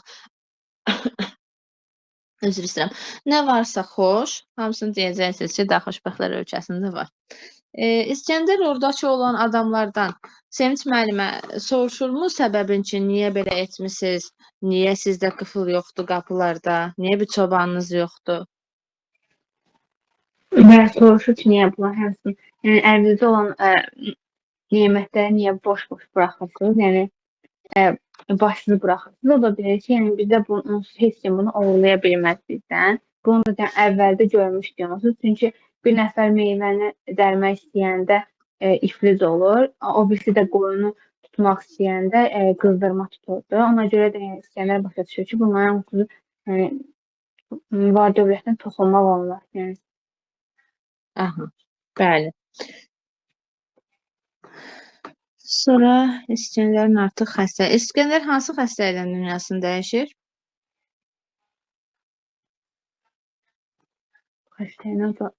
üzr istəyirəm. Nə varsa xoş, hamısını deyəcəksiniz ki, daha xoşbəxtlər ölkəsində var. İskəndər oradakı olan adamlardan Sevinç müəllimə soruşurmu səbəbin ki, niyə belə etmisiniz? Niyə sizdə qıfıl yoxdur qapılarda? Niyə bir çobanınız yoxdur? Və soruşur ki, niyə bunlar həmsini, yəni əlinizdə olan nemətləri niyə boş-boş buraxırsınız? Yəni başsız buraxırsınız. O da bilir ki, yəni bizdə bunu heç kim bunu oğurlaya bilməz bizdən. Bunu da əvvəldə görmüşdünüz. Çünki bir nəfər meyvəni dərmək istəyəndə iflic olur. O birisi də qoyunu tutmaq istəyəndə qızdırma tuturdu. Ona görə də yəni İskəndər başa düşür ki, bunların var dövlətdən toxunmaq olmaz. Yəni Aha, bəli. Sonra İskəndərin artıq xəstə. İskəndər hansı xəstəlikdən dünyasını dəyişir? xəstəyin adı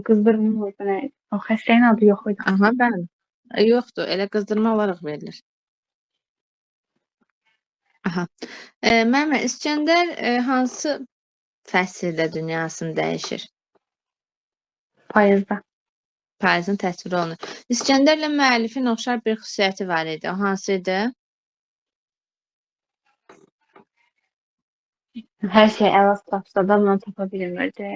qızdırma oldu. O xəstəyin adı yox idi. Aha, bəli. Yoxdur, elə qızdırma olaraq verilir. Aha. Məmmə, İskəndər hansı fəsildə dünyasını dəyişir? Payızda. Payızın təsviri olunur. İskəndərlə müəllifin oxşar bir xüsusiyyəti var idi. O hansı idi? Hər şey əlas tapsa da bunu tapa bilmirdi.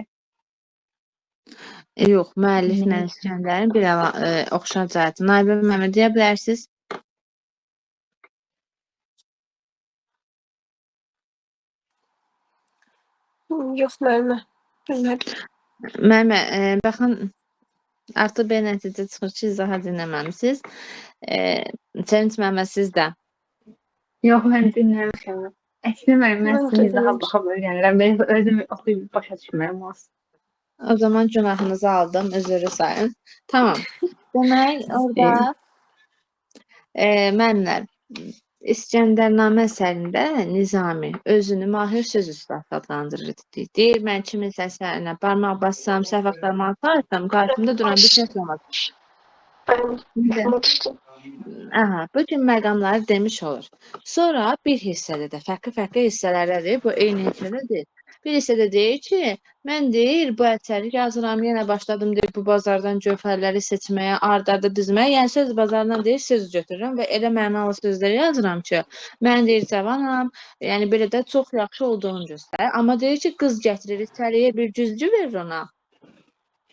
Yox, müəlliflə İskəndərin bir oxşar cəhəti. Naibə müəllimə deyə bilərsiniz? Yox müəllimə. Bilmədim. Müəllimə, baxın, artıq bir nəticə çıxır ki, izaha dinləməmisiniz. Sevinç müəllimə, siz də. Yox, mən dinləmişəm. Əksinə mən Mən sizin izaha dinləmişəm. baxıb öyrənirəm. Mən özüm oxuyub başa düşmürəm az. O zaman günahınızı aldım, üzrü sayın. Tamam. Demək, orada müəllimlər, İskəndərnamə əsərində Nizami özünü mahir söz ustası adlandırırdı. Deyir, mən kiminsə əsərinə barmaq bassam, səhv axtarmağa çalışsam, qarşımda duran bir kəs olmaz. Aha, bu gün məqamları demiş olur. Sonra bir hissədə də, fərqli hissələrdədir, bu eyni hissədə deyil. Bir hissədə deyir ki, mən deyir, bu əsəri yazıram, yenə başladım deyir, bu bazardan cövhərləri seçməyə, ard-arda dizməyə, yəni söz bazarından deyir, söz götürürəm və elə mənalı sözləri yazıram ki, mən deyir, cavanam, yəni belə də çox yaxşı olduğunu göstərir. Amma deyir ki, qız gətirir, içəriyə bir güzgü verir ona.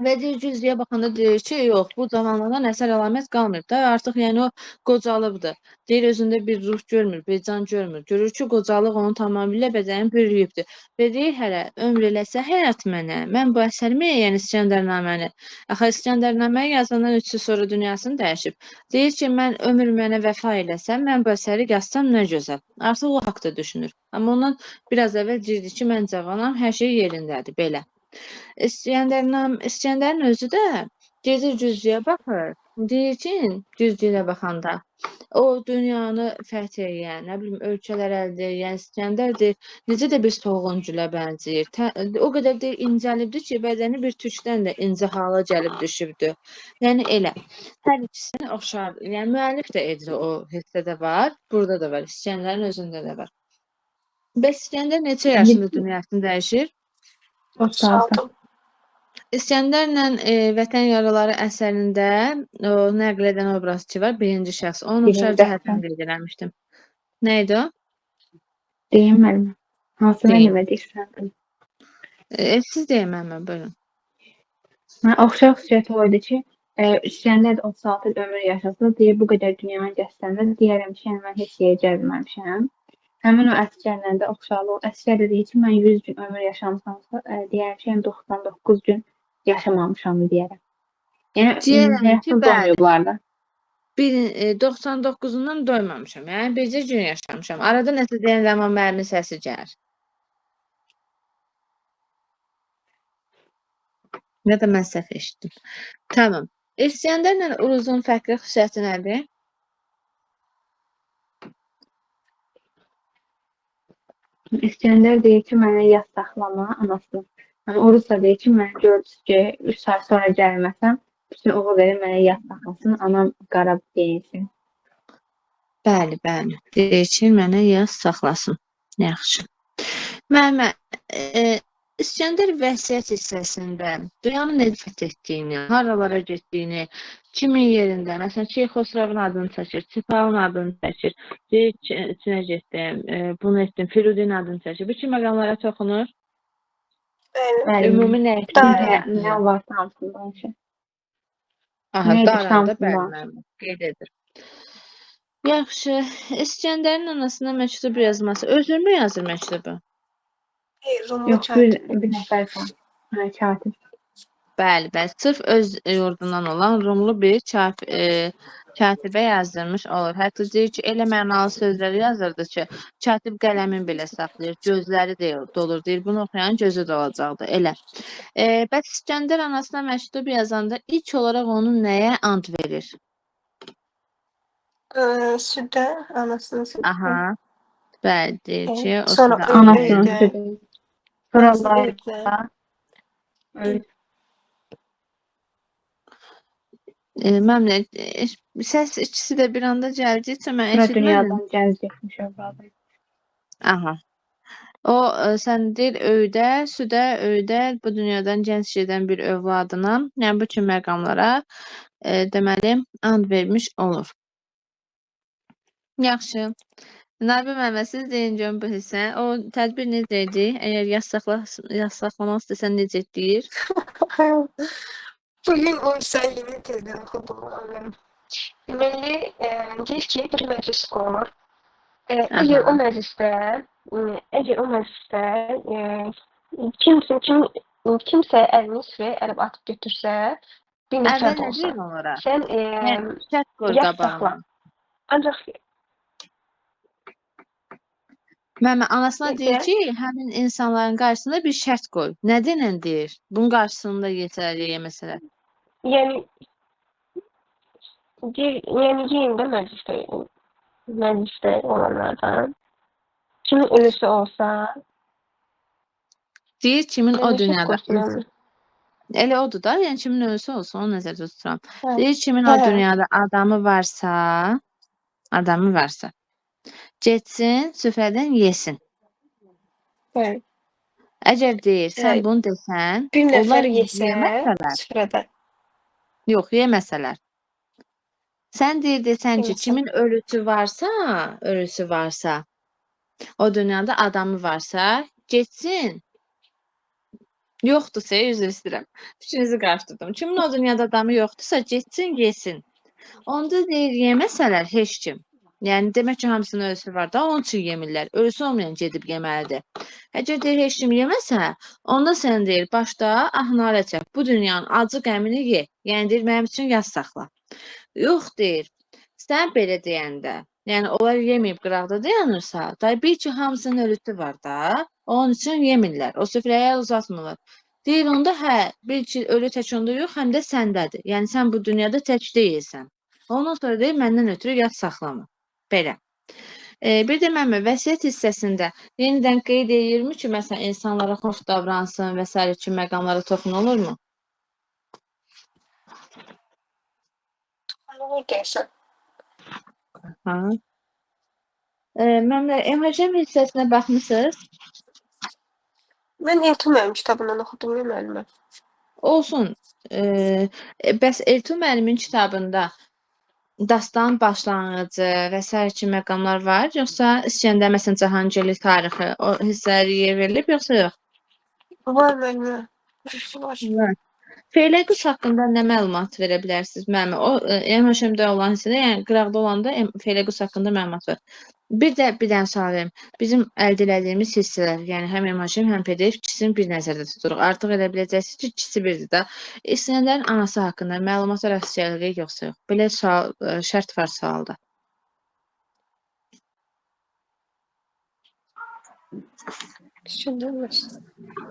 Və deyir, güzgüyə baxanda deyir ki, yox, bu cavanlıqdan əsər əlamət qalmır da, artıq yəni o qocalıbdır. Deyir, özündə bir ruh görmür, bir can görmür. Görür ki, qocalıq onun tamamilə bədəni bürüyübdür. Və deyir, hələ ömr eləsə həyat mənə, mən bu əsərimi, yəni İskəndərnaməni, axı İskəndərnaməyi yazandan 3 il sonra dünyasını dəyişib. Deyir ki, mən ömür mənə vəfa eləsəm, mən bu əsəri yazsam nə gözəl. Artıq o haqda düşünür. Amma ondan biraz əvvəl deyirdi ki, mən cavanam, hər şey yerindədir, belə. İskəndərin özü də gedir güzgüyə baxır. deyir ki, düzlüyə baxanda, o dünyanı fəth edən, nə bilim, ölkələr əldə edən İskəndər deyir, necə də bir soğuncula bənzəyir. O qədər deyir, incəlibdir ki, bədəni bir tükdən də incə hala gəlib düşübdü. Yəni elə. Hər ikisini oxşar. Yəni müəllif də edir o hissədə var, burada da var, İskəndərin özündə də var. Bəs İskəndər neçə yaşında dünyasını dəyişir? 36. İskəndərlə Vətən Yaraları əsərində o nəql edən obrazçı var, birinci şəxs. Onun oxşar Birinci cəhətini qeyd eləmişdim. Nə idi o? Deyim müəllimə. Hansı Deyin. müəllimə deyirsən? Siz deyin mənimlə, buyurun. Oxşar xüsusiyyəti o idi ki, İskəndər 36 il ömür yaşasa, deyir bu qədər dünyanı gəzsəndə deyərəm ki, mən heç yerə gəlməmişəm. Həmin o əsgərlə də oxşarlıq. Əsgər də deyir ki, mən 100 gün ömür yaşamışamsa, deyərəm ki, 99 gün yaşamamışam deyərəm. Yəni Deyərəm ki, həyatda bəli. doymayıblar da. 99-undan doymamışam. Yəni bircə gün yaşamışam. Arada nəsə deyən zaman müəllimin səsi gəlir. Ya da mən səhv eşitdim. Tamam. İskəndərlə Uruzun fərqli xüsusiyyəti nədir? İskəndər deyir ki, mənə yas saxlama anasını. Yəni Uruz da deyir ki, mən gördünüz ki, 3 saat sonra gəlməsəm, bütün oğul verir mənə yas saxlasın, anam qara geyinsin. Bəli, bəli. Deyir ki, mənə yaz saxlasın. Yaxşı. Müəllimə, İskəndər vəsiyyət hissəsində dünyanı necə fəth etdiyini, haralara getdiyini, kimin yerində, məsələn, Şeyx Xosrovun adını çəkir, Sipahın adını çəkir, deyir ki, içinə getdim, bunu etdim, Firudin adını çəkir. Bu kimi məqamlara toxunur. Bəli. Ümumi nə etdiyini. Nə varsa hamısını danışır. Aha, Nə daranda edirsən bəli, hamısını müəllimə, qeyd edir. Yaxşı, İskəndərin anasına məktub yazması. Özünmü yazır məktubu? Rumlu Yox, bir nəfər var. Katib. Bəli, bəli. Sırf öz yurdundan olan Rumlu bir katibə yazdırmış olur. Hətta deyir ki, elə mənalı sözləri yazırdı ki, katib qələmin belə saxlayır, gözləri deyil, dolur. Deyir, bunu oxuyan gözü dolacaqdı. Elə. Bəs İskəndər anasına məktub yazanda ilk olaraq onun nəyə ant verir? Südə, anasının südə. Aha. Bəli, deyir ki, o Sonra südə Anasının öydə. südü. Soralar. Məmlə, səs ikisi də bir anda gəldikcə mən Sonra eşitmədim. dünyadan gəz getmiş övladı. Aha. O, sən deyir, öydə bu dünyadan gənc gedən bir övladına, yəni bu kimi məqamlara deməli, and vermiş olur. Yaxşı. Nabir müəllimə, siz deyin görün bu hissə. O tədbir necə idi? Əgər yas saxlamaq istəsən necə deyir? Bugün o yeni telden okudum. Deməli, deyir ki, bir məclis qur. Əgər o məclisdə kimsə əlini sürəyə əlib atıb götürsə, bir neçə Əvvəl ad nə olsa, deyir onlara? sən Yəni, şərt qoy yas qabağına. saxla. Ancaq Məmə, anasına deyir Necə? ki, həmin insanların qarşısında bir şərt qoy. Nə denən deyir? Bunun qarşısında yetərliyə məsələ. yəni yeyin də məclisdə olanlardan. Kimin ölüsü olsa, Deyir kimin o şərt dünyada qoysun. elə odur da, yəni kimin ölüsü olsun, onu nəzərdə tuturam. Hə. Deyir kimin o Hə. dünyada adamı varsa, getsin, süfrədən yesin. Bəli. Əgər deyir, sən Hə. bunu desən, Bir onlar nəfər yesə, yeməsələr, süfrədən. yox, yeməsələr. Sən deyir desən ki, Yeməsə. kimin ölüsü varsa, o dünyada adamı varsa, getsin. Yoxdursa, üzr istəyirəm. Fikrinizi qarışdırdım. Kimin o dünyada adamı yoxdursa, getsin, yesin. Onda deyir, yeməsələr heç kim. Yəni, demək ki, hamısının ölüsü var da, onun üçün yemirlər. Ölüsü olmayan gedib yeməlidir. Əgər deyir, heç kim yeməsə, onda sən deyir, başda ahnalə çək. Bu dünyanın acı qəmini ye. Yəni, deyir, mənim üçün yaz saxla. Yox, deyir, sən belə deyəndə, yəni, onlar yeməyib qıraqda dayanırsa, da bil ki, hamısının ölüsü var da, onun üçün yemirlər. O süfrəyə uzatmırlar. Deyir onda hə, bil ki, ölü tək onda yox, həm də səndədir. Yəni sən bu dünyada tək deyilsən. Ondan sonra deyir, məndən ötürü yad saxlama. Belə. Bir də mənim vəsiyyət hissəsində yenidən qeyd edilirmi ki, məsələn, insanlara xoş davransın və s. kimi məqamlara toxunulurmu? Olur deyəsən. Ha. Mənim MHC hissəsinə baxmısınız? Mən Elton müəllim kitabından oxudum ya müəllimə. Olsun. Bəs Elton müəllimin kitabında dastan başlanğıcı və s. kimi məqamlar var, yoxsa İskəndər məsələn Cahangirlik tarixi o hissələri yer verilib, yoxsa yox? Var müəllimə. Var. Var. Feyləqus haqqında nə məlumat verə bilərsiniz müəllimə? O MHM-də olan hissədə, yəni qıraqda olanda Feyləqus haqqında məlumat var. Bir dənə sual verim. Bizim əldə etdiyimiz hissələr, yəni həm MHM, həm PDF ikisini bir nəzərdə tuturuq. Artıq elə biləcəksiniz ki, ikisi birdir də. İskəndərin anası haqqında məlumatlar rast gəlirik, yoxsa yox? Belə sual, şərt var sualda. Düşündürmüş.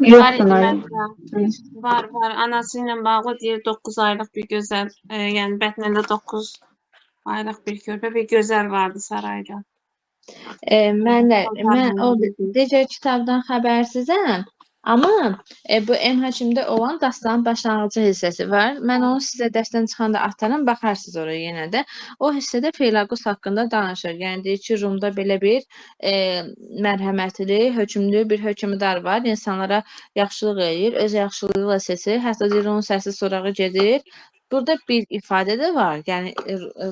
Yoxdur Var müəllim. idi, var. Anası ilə bağlı deyir 9 aylıq bir gözəl, yəni bətnində 9 aylıq bir körpə, bir gözəl vardı sarayda. Mən o digər kitabdan xəbərsizəm. Amma bu MHM-də olan dastanın başlanğıcı hissəsi var. Mən onu sizə dərsdən çıxanda ataram, baxarsınız oraya yenə də. O hissədə Feyləqus haqqında danışır. Yəni deyir ki, Rumda belə bir mərhəmətli, hökümlü bir hökmdar var. İnsanlara yaxşılıq eləyir, öz yaxşılığıyla seçir. Hətta deyir onun səsi sorağı gedir. Burada bir ifadə də var. Yəni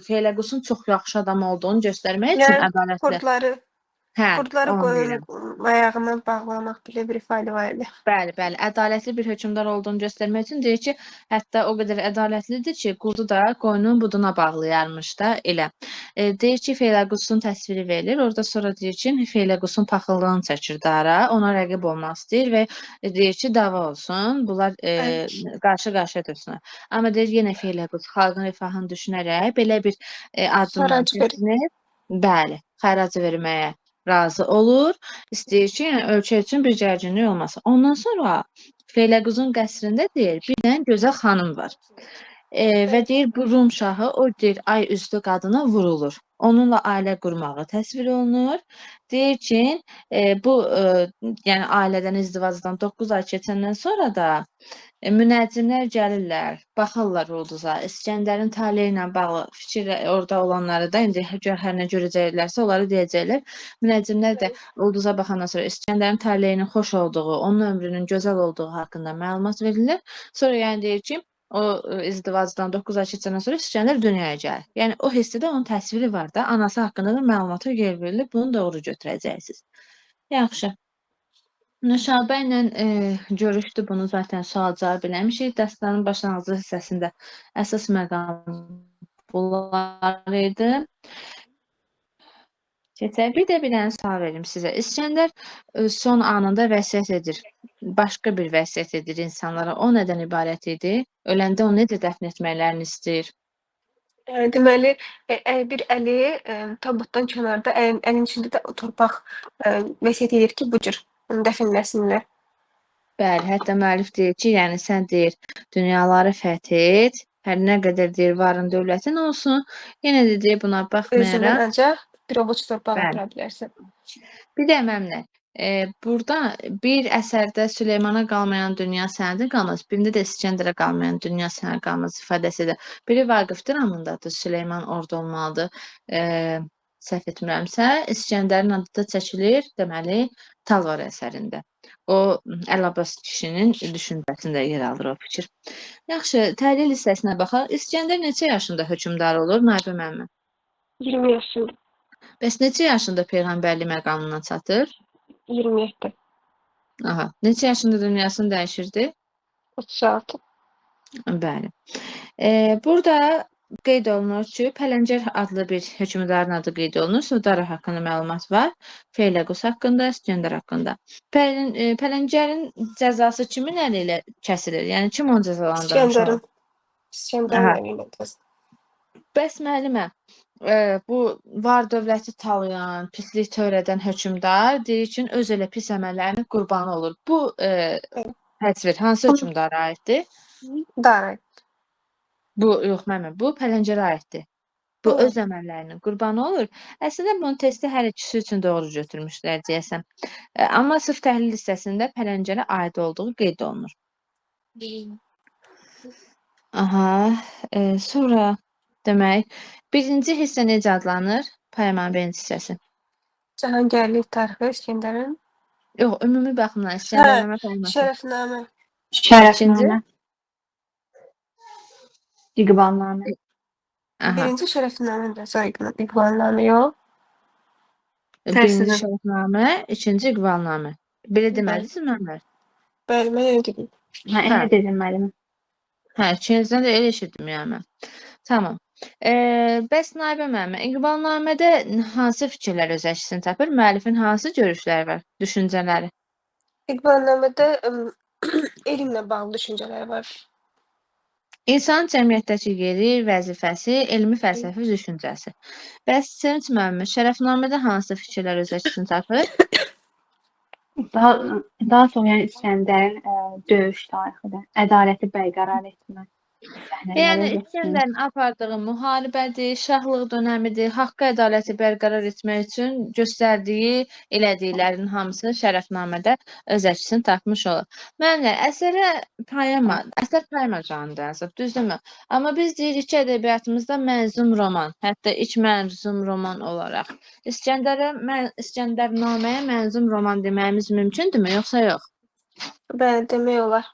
Feyləqusun çox yaxşı adam olduğunu göstərmək üçün Yəni ədalətli. Kurdları onu deyirəm. qoyun ayağını bağlamaq belə bir ifadə var idi. Bəli, ədalətli bir hökmdar olduğunu göstərmək üçün deyir ki, hətta o qədər ədalətlidir ki, qurdu da qoyunun buduna bağlayarmış da elə. Deyir ki, Feyləqusun təsviri verilir. Orada sonra deyir ki, Feyləqusun paxıllığını çəkir dara, ona rəqib olmaq istəyir və deyir ki, dava olsun, bunlar qarşı-qarşıya dursunlar. Amma deyir yenə Feyləqus xalqın rifahını düşünərək belə bir addımdan Xərac verir. çəkinir. Bəli, xərac verməyə razı olur. İstəyir ki, yəni ölkə üçün bir gərginlik olmasın. Ondan sonra Feyləquzun qəsrində deyir, bir dənə gözəl xanım var. Və deyir, bu Rum şahı, o deyir, ay üstü qadına vurulur. Onunla ailə qurmağı təsvir olunur. Deyir ki, bu yəni ailədən izdivacdan 9 ay keçəndən sonra da münəccimlər gəlirlər, baxırlar ulduza. İskəndərin taleyi ilə bağlı fikir orada olanları da indi hər nə görəcəklərsə onları deyəcəklər. Münəccimlər də ulduza baxandan sonra İskəndərin taleyinin xoş olduğu, onun ömrünün gözəl olduğu haqqında məlumat verilir. Sonra yəni deyir ki, o izdivacdan 9 ay keçəndən sonra İskəndər dünyaya gəlir. Yəni o hissədə onun təsviri var da, anası haqqında da məlumata yer verilir. Bunu doğru götürəcəksiniz. Yaxşı. Nüşabə ilə görüşdü, bunu zaten sual cavab eləmişik. Dastanın başlanğıcı hissəsində əsas məqam bunlar idi. Keçək. Bir də bir dənə sual verim sizə. İskəndər son anında vəsiyyət edir. Başqa bir vəsiyyət edir insanlara. O nədən ibarət idi? Öləndə onu necə dəfn etməklərini istəyir? Deməli, bir əli tabutdan kənarda, əlin içində də torpaq vəsiyyət edir ki, bu cür onu dəfn eləsinlər. Bəli, hətta müəllif deyir ki, yəni sən deyir, dünyaları fəth et, hər nə qədər deyir, varın dövlətin olsun, yenə də deyir, buna baxmayaraq. Özündən ancaq bir ovuc torpaq apara bilərsən. Bir də məmnə, burada bir əsərdə Süleymana qalmayan dünya sənədə qalmaz, birində də İskəndərə qalmayan dünya sənədə qalmaz ifadəsidir. Biri Vaqif dramındadır, Süleyman orada olmalıdır, səhv etmirəmsə, İskəndərin adı da çəkilir, deməli, Talvar əsərində. O, Əl-Abbas kişinin düşüncəsində yer alır o fikir. Yaxşı, təhlil hissəsinə baxaq. İskəndər neçə yaşında hökmdar olur, Naibə müəllimə? 20 yaşında. Bəs neçə yaşında peyğəmbərlik məqamına çatır? 27. Aha, neçə yaşında dünyasını dəyişirdi? 36. Bəli. Burada qeyd olunur ki, Pələncər adlı bir hökmdarın adı qeyd olunur. Sudara haqqında məlumat var. Feyləqus haqqında, İskəndər haqqında. Pələncərin cəzası kimin əli ilə kəsilir? Yəni kim onu cəzalandırmış? İskəndərin əli ilə kəsilir. Bəs müəllimə, bu var dövləti talayan, pislik törədən hökmdar deyir ki, öz elə pis əməllərinin qurbanı olur. Bu Təsvir hansı hökmdara aiddir? Dara. Bu yox mənim, bu Pələngərə aiddir. Bu Hı. öz əməllərinin qurbanı olur. Əslində bunun testi hər ikisi üçün doğru götürmüşlər deyəsən. Amma sırf təhlil hissəsində Pələngərə aid olduğu qeyd olunur. Aha, sonra demək, birinci hissə necə adlanır? Poemanın birinci hissəsi. Cahangirlik tarixi İskəndərin. Yox, ümumi baxımdan İskəndərnamə poeması. Şərəfnamə. Şərəfnamə, İqbalnamə. Aha, Birinci şərəfnamədir. Sonra İqbalnamə yox. birinci Tərsinə. şərəfnamə, ikinci İqbalnamə. Belə Bəli. deməlisiniz Məmməd? Bəli, mən elə dedim. Hə, elə dedim müəllimə. Hə, ikinizdən də elə eşitdim yəni mən. Tamam. Bəs Nayibə müəllimə, İqbalnamədə hansı fikirlər öz əksini tapır? Müəllifin hansı görüşləri var, düşüncələri? İqbalnamədə elmlə bağlı düşüncələr var. İnsanın cəmiyyətdəki yeri, vəzifəsi, elmi fəlsəfi düşüncəsi. Bəs Sevinç müəllimə, Şərəfnamədə hansı fikirlər öz əksini tapır? Daha çox yəni İskəndərin döyüş tarixidir. Ədaləti bərqərar etmə səhnələri Yəni öz əksini. İskəndərin apardığı müharibədir, şahlıq dönəmidir, haqqı ədaləti bərqərar etmək üçün göstərdiyi, elədiklərinin hamısı Şərəfnamədə öz əksini tapmış olur. Müəllimlər, əsər poema janrında yazıb, düzdürmü? Amma biz deyirik ki, ədəbiyyatımızda mənzum roman, hətta ilk mənzum roman olaraq İskəndərnaməyə mənzum roman deməyimiz mümkündürmü, yoxsa yox? Bəli, demək olar.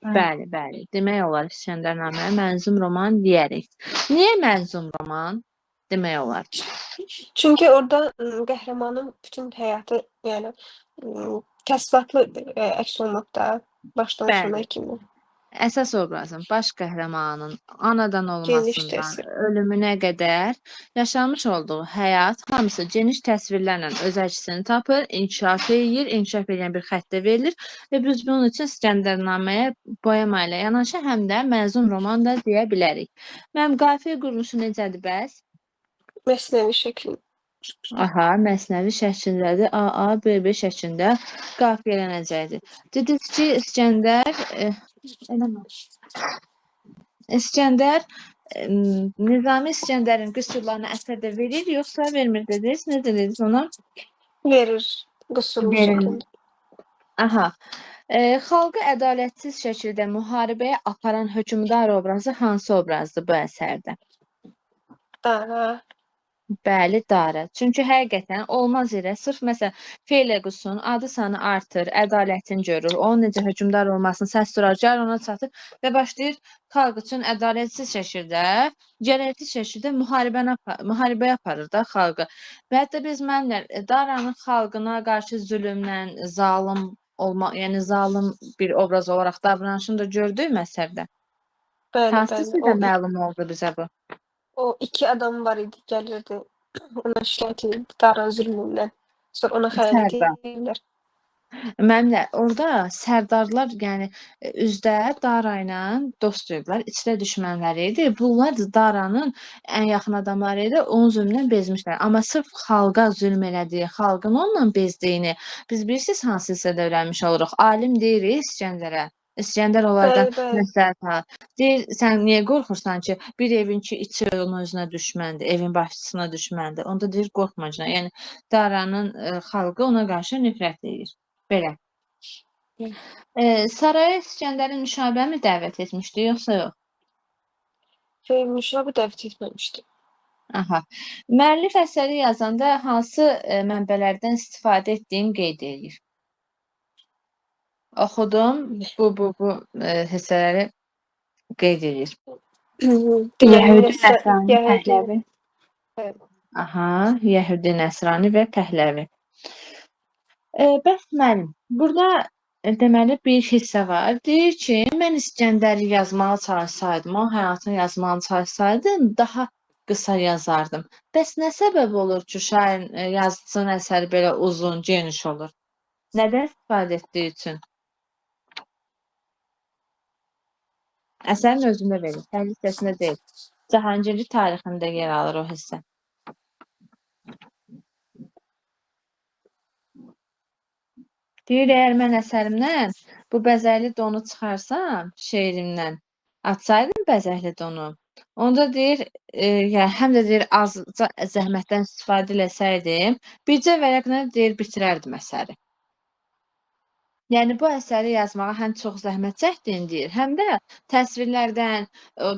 Bəli, bəli. Demək olar İskəndərnaməyə mənzum roman deyərik. Niyə mənzum roman demək olar? Çünki orada qəhrəmanın bütün həyatı, yəni təsdiqatlı əks olunubda başdan Bəli. sona kimi. Əsas obrazın, baş qəhrəmanın anadan Geniş olmasından təsvir. ölümünə qədər yaşamış olduğu həyat hamısı geniş təsvirlərlə öz əksini tapır, inkişaf edir, inkişaf edən bir xəttə verilir və biz bunun üçün İskəndərnaməyə poema ilə yanaşı həm də mənzum roman da deyə bilərik. Mənim qafiyə quruluşu necədir bəs? Məsnəvi şəkli. Aha, məsnəvi şəklindədir. AA, BB şəklində qafiyələnəcəkdir. Dediniz ki, İskəndər Nizami İskəndərin qüsurlarını əsərdə verir, yoxsa vermir dediniz? Nə dediniz ona? Verir qüsurlu Verir. şəkildə. Aha. Xalqı ədalətsiz şəkildə müharibəyə aparan hökmdar obrazı hansı obrazdır bu əsərdə? Dara. Bəli, Dara. Çünki həqiqətən olmaz yerə sırf məsələn Felequsun adı sanı artır, ədalətini görür, onun necə hökmdar olmasını səs süracaq, ona çatır və başlayır xalq üçün ədalətsiz şəkildə, gərəkli şəkildə müharibə aparır da xalqı. Və hətta biz mənlər Daranın xalqına qarşı zülmlə, zalım olma, yəni zalım bir obraz olaraq davranışını da gördük məsəldə. Bəli, Hansı bəli. sizə məlum oldu bizə bu? O iki adam var idi, gəlirdi. Ona şikayət edirdi Daran zülmündən. Sonra ona xəyanət Sərdar. edirlər. Mənimlə orada sərdarlar, yəni üzdə Dara ilə dost idilər, içdə düşmənləri idi. Bunlar da Daranın ən yaxın adamları idi, onun zülmündən bezmişlər. Amma sırf xalqa zülm elədiyi, xalqın onunla bezdiyini biz bilirsiniz hansı hissədə öyrənmiş oluruq. Alim deyirik İskəndərə. İskəndər onlardan Bəli, bəli. məsləhət alır. Deyir, sən niyə qorxursan ki, bir evin ki içi onun özünə düşməndir, evin başçısına düşməndir. Onda deyir, qorxma canım. Yəni Daranın xalqı ona qarşı nifrət edir. Belə. Saraya İskəndərin Nüşabəmi dəvət etmişdi, yoxsa yox? Nüşabə dəvət etməmişdi. Aha. Müəllif əsəri yazanda hansı mənbələrdən istifadə etdiyini qeyd edir. Oxudum, bu hissələri qeyd edir. Yəhudi, Nəsrani, Pəhləvi. Aha, Yəhudi, Nəsrani və Pəhləvi. Bəs müəllim, burada deməli bir hissə var. Deyir ki, mən İskəndəri yazmağa çalışsaydım, o həyatını yazmağa çalışsaydım, daha qısa yazardım. Bəs nə səbəb olur ki, şairin yazdığı əsəri belə uzun, geniş olur? Nədən istifadə etdiyi üçün? Əsərin özündə verir, təhlil hissəsində deyil. Cahangirlik tarixində yer alır o hissə. Deyir, əgər mən əsərimdən bu bəzəkli donu çıxarsam, şeirimdən, atsaydım bəzəkli donu, onda deyir, yəni həm də deyir, azca zəhmətdən istifadə eləsəydim, bircə vərəqlə deyir, bitirərdim əsəri. Yəni, bu əsəri yazmağa həm çox zəhmət çəkdin deyir, həm də təsvirlərdən,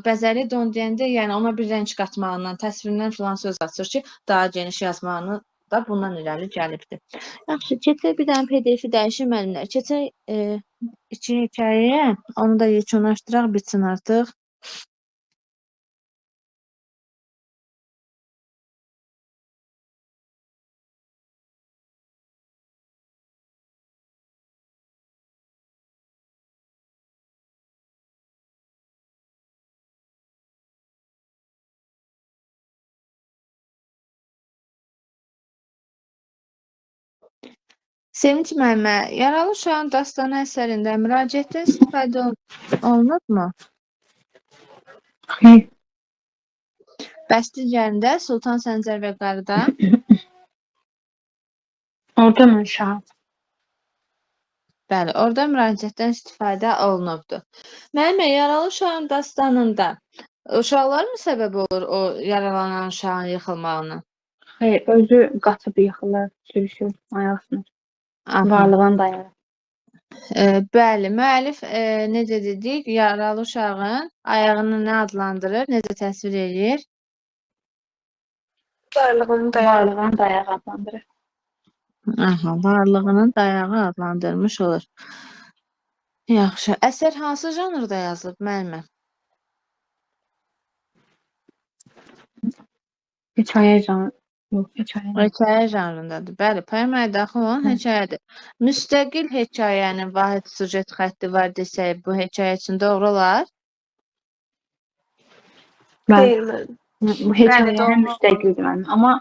bəzəkli don deyəndə, yəni ona bir rəng qatmağından, təsvirindən filan söz açır ki, daha geniş yazmağını da bundan irəli gəlibdir. Yaxşı, keçək bir dənə PDF-i dəyişir müəllimlər. Keçək iki hekayəyə, onu da yekunlaşdıraq, bitsin artıq. Sevinç müəllimə, Yaralı Uşağın Dastanı əsərində müraciətdən istifadə olunubmu? Xeyr. Bəs digərində Sultan Səncər və Qarıda? Orada mən uşağam. Bəli, orada müraciətdən istifadə olunubdur. Müəllimə, Yaralı Uşağın Dastanında uşaqlar mı səbəb olur o yaralanan uşağın yıxılmağına? Xeyr, özü qaçıb yıxılır, sürüşür, ayaqsınır. Aha. Varlığına dayanır. Bəli, müəllif necə dedik, yaralı uşağın ayağını nə adlandırır, necə təsvir edir? Varlığını dayanır. Varlığına dayağı adlandırır. Aha, varlığının dayağı adlandırmış olur. Yaxşı, əsər hansı janrda yazılıb müəllimə? Hekayə janrı. Yox, hekayə. Hekayə janrındadır. Bəli, poemaya daxil olan hekayədir. Müstəqil hekayənin vahid süjet xətti var desək, bu hekayə üçün doğru olar? Bəli. Deyil mən. Bu hekayənin doğru. müstəqildir mənim. Amma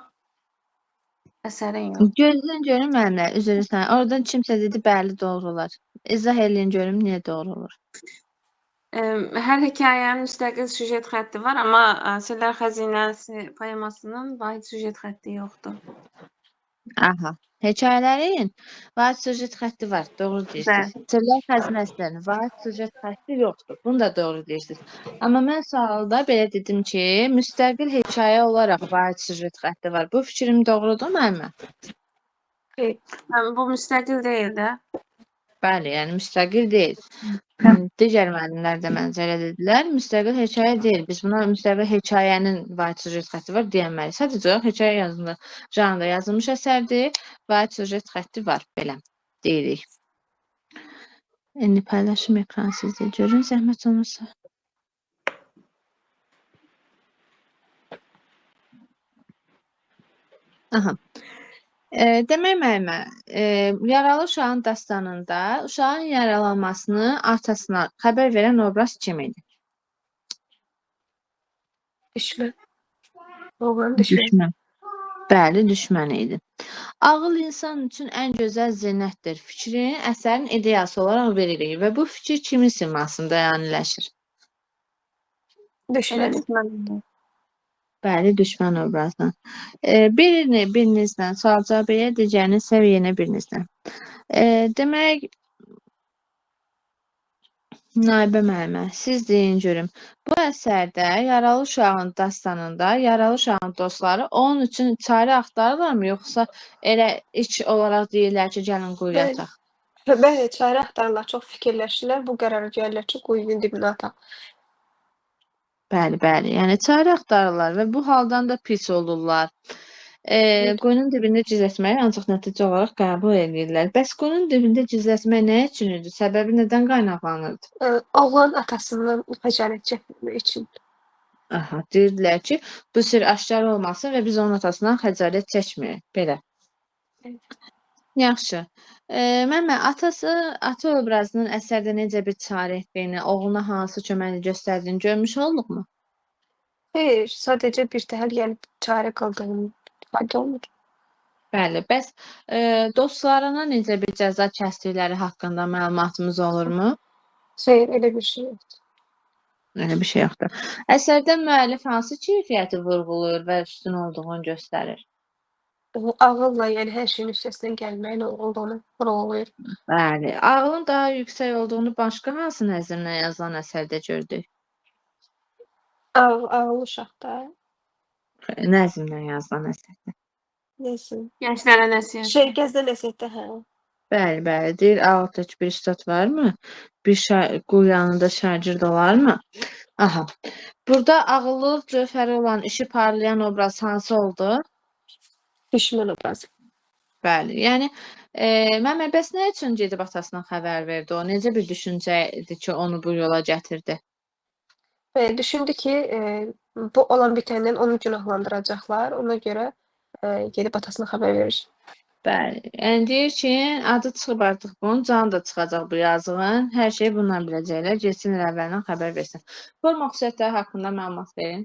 Əsərin yox. Gözdən görüm müəllimə, üzr istəyirəm. Oradan kimsə dedi, bəli, doğru olar. İzah eləyin görüm niyə doğru olur. Hər hekayənin müstəqil süjet xətti var, amma Sirlər Xəzinəsi poemasının vahid süjet xətti yoxdur. Aha. Hekayələrin vahid süjet xətti var. Doğru deyirsiniz. Sirlər Xəzinəsinin vahid süjet xətti yoxdur. Bunu da doğru deyirsiniz. Amma mən sualda belə dedim ki, müstəqil hekayə olaraq vahid süjet xətti var. Bu fikrim doğrudur müəllimə? Xeyr. Bu müstəqil deyil də. Bəli, yəni müstəqil deyil. Digər müəllimlər də məncə elə dedilər. Müstəqil hekayə deyil. Biz buna müstəqil hekayənin vahid süjet xətti var deyənməliyik. Sadəcə olaraq hekayə yazılında, janrda yazılmış əsərdir. Vahid süjet xətti var. Belə deyirik. İndi paylaşım ekranı sizdə görün, zəhmət olmasa. Aha. Demək müəllimə, yaralı uşağın dastanında uşağın yaralanmasını atasına xəbər verən obraz kim idi? Düşmən. Oğlan düşmən. Düşmən. Bəli, düşmən idi. Ağıl insan üçün ən gözəl zinətdir. Fikrini əsərin ideyası olaraq veririk və bu fikir kimin simasında yaniləşir? Elə Düşmən. düşmən. Bəli, düşmən obrazdan. Birini birinizdən sual cavab edir, digərini səviyyənə birinizdən. Demək, Naibə müəllimə, siz deyin görüm. Bu əsərdə yaralı uşağın dastanında yaralı uşağın dostları onun üçün çarə axtarırlarmı, yoxsa elə iç olaraq deyirlər ki, gəlin quyuya Bəli. ataq? Bəli, çarə axtarırlar, çox fikirləşirlər, bu qərara gəlirlər ki, quyunun dibinə ataq. Bəli, bəli. Yəni çarə axtarırlar və bu haldan da pis olurlar. Quyunun dibində gizlətməyi ancaq nəticə olaraq qəbul edirlər. Bəs quyunun dibində gizlətmək nə üçün idi? Səbəbi nədən qaynaqlanırdı? Oğlan atasından xəcalət çəkməmək üçün. Aha, deyirdilər ki, bu sir aşkar olmasın və biz onun atasından xəcalət çəkməyək. Belə. Yaxşı. Məmmə, ata obrazının əsərdə necə bir çarə etdiyini, oğluna hansı köməni göstərdiyini görmüş olduqmu? Xeyr, sadəcə bir təhər gəlib çarə qaldığını ifadə olunur. Bəli, bəs dostlarına necə bir cəza kəsdikləri haqqında məlumatımız olurmu? Xeyr, elə bir şey yoxdur. Elə bir şey yoxdur. Əsərdə müəllif hansı keyfiyyəti vurğulayır və üstün olduğunu göstərir? ağılla, yəni hər şeyin üstəsindən gəlməyin olduğunu vurğulayır. Bəli. Ağlın daha yüksək olduğunu başqa hansı nəzmlə yazılan əsərdə gördük? Ağıl uşaqda, Nəzmlə yazılan əsərdə. nəsin? Gənclərə nəsihət. Şey, Gəzdə Nəsihətdə, hə. Bəli, bəli. Deyir, ağıldakı bir üstad varmı? Bir qul yanında şagird olarmı? Aha. Burada ağıllılıq cövhəri olan işi parlayan obraz hansı oldu? Düşmən obrazı. Bəli. Yəni Məmməd bəs nə üçün gedib atasına xəbər verdi? O necə bir düşüncə idi ki, onu bu yola gətirdi? Düşündü ki, bu olan bitəndən onu günahlandıracaqlar. Ona görə gedib atasına xəbər verir. Bəli. Yəni deyir ki, adı çıxıb artıq bunun, canı da çıxacaq bu yazığın. Hər şeyi bundan biləcəklər. Getsin il əvvəldən xəbər versin. Forma xüsusiyyətləri haqqında məlumat verin.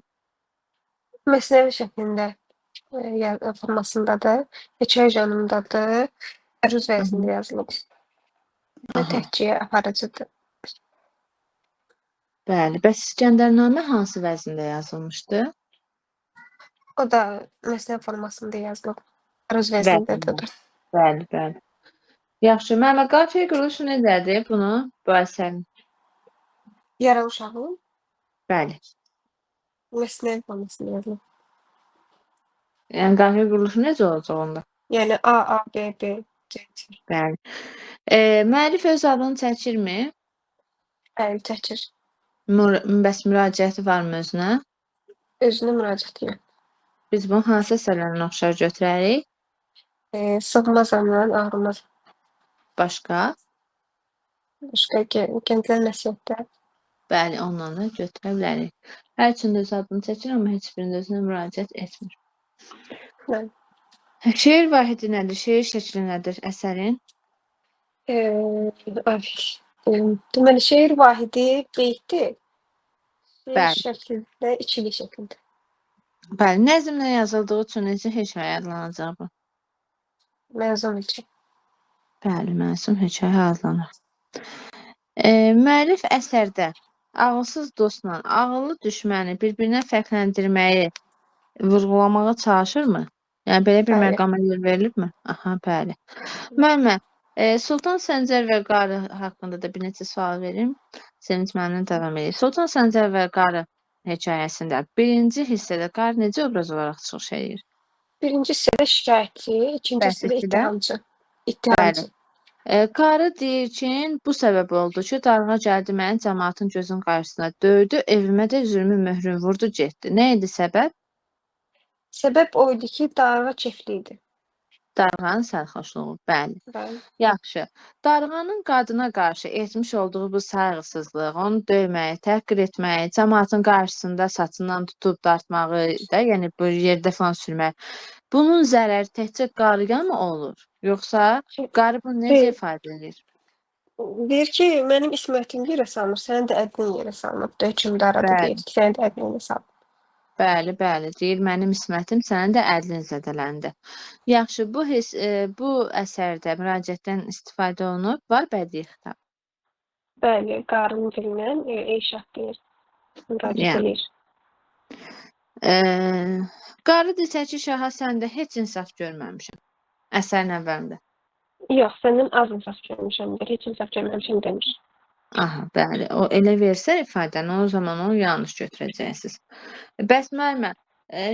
Məsnevi şəklində formasındadır. Hekayə janrındadır. Əruz vəznində yazılıb. Aha. Təhkiyə aparıcıdır. Bəli. Bəs İskəndərnamə hansı vəzində yazılmışdı? O da məsnevi formasında yazılıb. Əruz Bəli. vəznindədir. Bəli, bəli. Yaxşı. Məmməd qafiyə quruluşu necədir bunu, bu əsərin? Yaralı uşağın Bəli. məsnevi formasında yazılıb. Yəni qafiyə quruluşu necə olacaq onda? Yəni A, B, B, C. Bəli. Müəllif öz adını çəkirmi? Bəli, çəkir. Bəs müraciəti varmı özünə? Özünə müraciət edir. Biz bunu hansı əsərlərlə oxşar götürərik? Sığmazamdan ağrımaz. Başqa? Başqa Gənclər Nəsihətdə. Bəli, ondan da götürə bilərik. Hər üçün də öz adını çəkir, amma heç birində özünə müraciət etmir. Bəli. Şeir vahidi nədir? Şeir şəkli nədir əsərin? Deməli, şeir vahidi beytdir. Şeir Bəli. şəklində, ikili şəkildə. Bəli, nəzmlə yazıldığı üçün necə hekayə adlanacaq bu? Məzun üçün. Bəli, məsum hekayə adlanır. Müəllif əsərdə ağılsız dostla ağıllı düşməni bir-birinə fərqləndirməyi vurğulamağa çalışırmı? Yəni belə bir Bəli. məqama yer verilibmi? Aha, bəli. Müəllimə, Sultan Səncər və Qarı haqqında da bir neçə sual verim. Sevinç müəllimlə davam edir. Sultan Səncər və Qarı hekayəsində birinci hissədə Qarı necə obraz olaraq çıxış edir? Birinci hissədə şikayətçi, ikinci Bəs hissədə ikidə? ittihamçı. İttihamçı. Qarı deyir ki, bu səbəb oldu ki, darğa gəldi mənim cəmaatın gözünün qarşısına döydü, evimə də zülmü möhrün vurdu, getdi. Nə idi səbəb? Səbəb o idi ki, darğa kefli idi. Darğanın sərxoşluğu, bəli. Bəli. Yaxşı. Darğanın qadına qarşı etmiş olduğu bu sayğısızlıq, onu döyməyi, təhqir etməyi, cəmaatın qarşısında saçından tutub dartmağı da, yəni bu yerdə falan sürmək. Bunun zərəri təkcə qarıya mı olur? Yoxsa qarı bunu necə ifadə edir? Deyir ki, mənim ismətim yerə salınır, sənin də ədlin yerə salınıb. Hökmdara da deyir ki, sənin də ədlin yerə salınıb. Bəli, bəli. Deyir, mənim ismətim, sənin də ədlin zədələndi. Yaxşı, bu əsərdə müraciətdən istifadə olunub, var bədii xitab. Bəli, qarının dilindən Eyşah deyir. Müraciət Yəni. edir. Qarı desə ki, şaha səndə heç insaf görməmişəm. Əsərin əvvəlində. Yox, səndən az insaf görmüşəmdir, heç insaf görməmişəm demir. Aha, bəli. O elə versə ifadəni, o zaman onu yanlış götürəcəksiniz. Bəs müəllimə,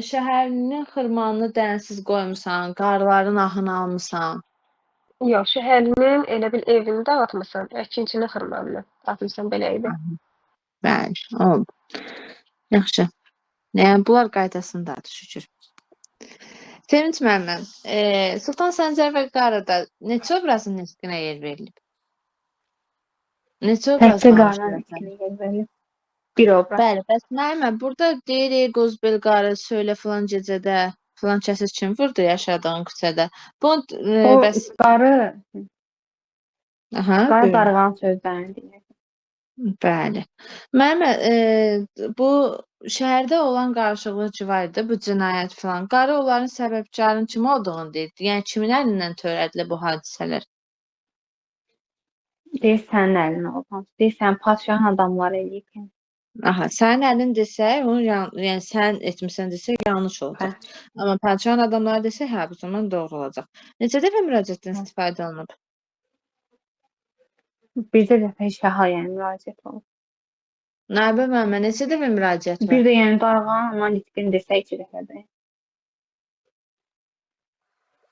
şəhərlinin xırmanını dənsiz qoymusan, qarların ahını almısan. Yox, şəhərlinin elə bil evini dağıtmısan, əkinçinin xırmanını dağıtmısan, belə idi. Bəli, oldu. Yaxşı. Yəni, bunlar qaydasındadır, şükür. Sevinç müəllimə, Sultan Səncər və Qarıda neçə obrazın niskinə yer verilib? Neçə obraz Təkcə var? qarının niskinə yer verilib. Bir obraz. Bəli, bəs müəllimə, burada deyir, Qozbel qarı söylə filan gecədə filan kəsi kim vurdu yaşadığın küçədə? Bu bəs Qarı buyurun. darğanın sözlərini deyir. Bəli. Müəllimə, bu şəhərdə olan qarışıqlıq ki var idi, bu cinayət filan. Qarı onların səbəbkarın kim olduğunu deyirdi. Yəni kimin əlindən törədilib bu hadisələr? Deyir, sənin əlin olmaz. Deyir, sən padşahın adamları eləyib. Aha, sənin əlin desək, onu yəni sən etmisən desək yanlış olacaq. Amma padşahın adamları desək, hə, bu zaman doğru olacaq. Neçə dəfə müraciətdən istifadə olunub? Bircə dəfə şaha yəni müraciət olub. Nabə müəllimə neçə dəfə müraciət var? Bir də yəni Darğanın ama Nitqin desək 2 dəfədir.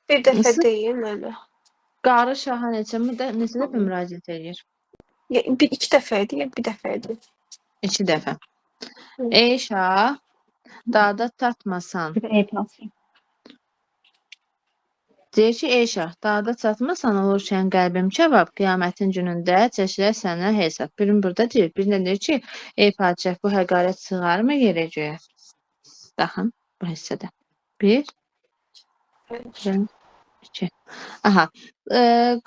Bir dəfə Nasıl? deyil mənə. Qarı şaha neçə dəfə müraciət edir? Bir 2 dəfə idi, ya bir dəfə idi. 2 dəfə. Hı. Ey şah, dağda tatmasan. Bir də Eyfalsın. Deyir ki, ey şah, dağda çatmasan olurkən qəlbim kebab, qiyamətin günündə çəkilər sənə hesab. Birin burada deyir, birində deyir ki, ey padişah, bu həqarət sığarmı yerə göyə? Baxın, bu hissədə. 1, 2. Aha.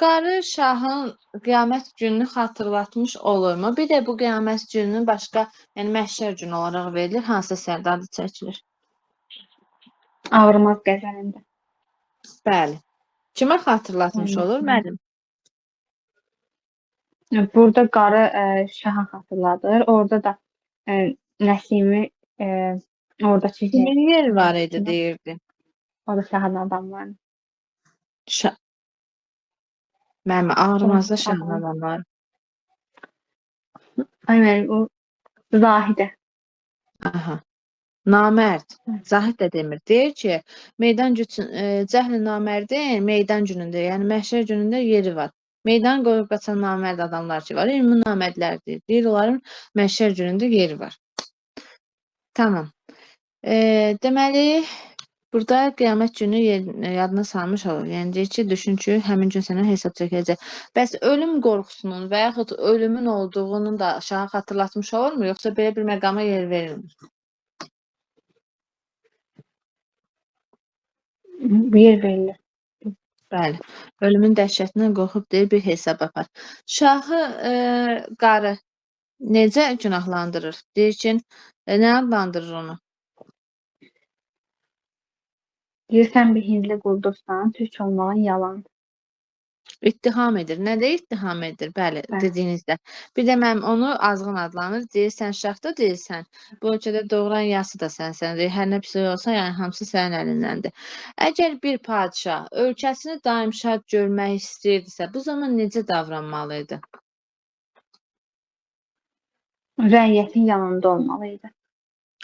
Qarı şahın qiyamət gününü xatırlatmış olurmu? Bir də bu qiyamət gününün başqa, yəni məhşər günü olaraq verilir. Hansı əsərdə adı çəkilir? Ağrımaz qəzəlində. Bəli. Kimə xatırlatmış Olmaz. olur? Mənim. Burada qarı şaha xatırladır. Orada da Nəsimi oradakı Kimin yeri var idi deyirdi. o da şahın adamları. Mənim ağrımazda Aha. şahın adamlar. Aynen o Zahide. Aha. Namərd. Zahid də demir. Deyir ki, meydan cəhli namərdin meydan günündə, yəni məhşər günündə yeri var. Meydan qoyub qaçan namərd adamlar ki var, ümumi namərdlər deyir. Deyir, onların məhşər günündə yeri var. Tamam. Deməli, burada qiyamət günü yadına salmış olur. Yəni deyir ki, düşün ki, həmin gün sənə hesab çəkəcək. Bəs ölüm qorxusunun və yaxud ölümün olduğunu da şaha xatırlatmış olurmu? Yoxsa belə bir məqama yer verilmir? Bir verilir. Bəli. Ölümün dəhşətindən qorxub deyir, bir hesab apar. Şahı qarı necə günahlandırır? Deyir ki, nə adlandırır onu? Deyirsən bir hindli quldursan, türk olmağın yalan. İttiham edir. Nə də ittiham edir? Bəli, Bəli. dediyinizdə. Bir də mənim onu azğın adlanır. Deyir, sən şahda deyilsən. Bu ölkədə doğuran yası da sənsən. Deyir, hər nə pis olsa, yəni hamısı sənin əlindəndir. Əgər bir padişah ölkəsini daim şad görmək istəyirdisə, bu zaman necə davranmalıydı? Rəiyyətin yanında olmalıydı.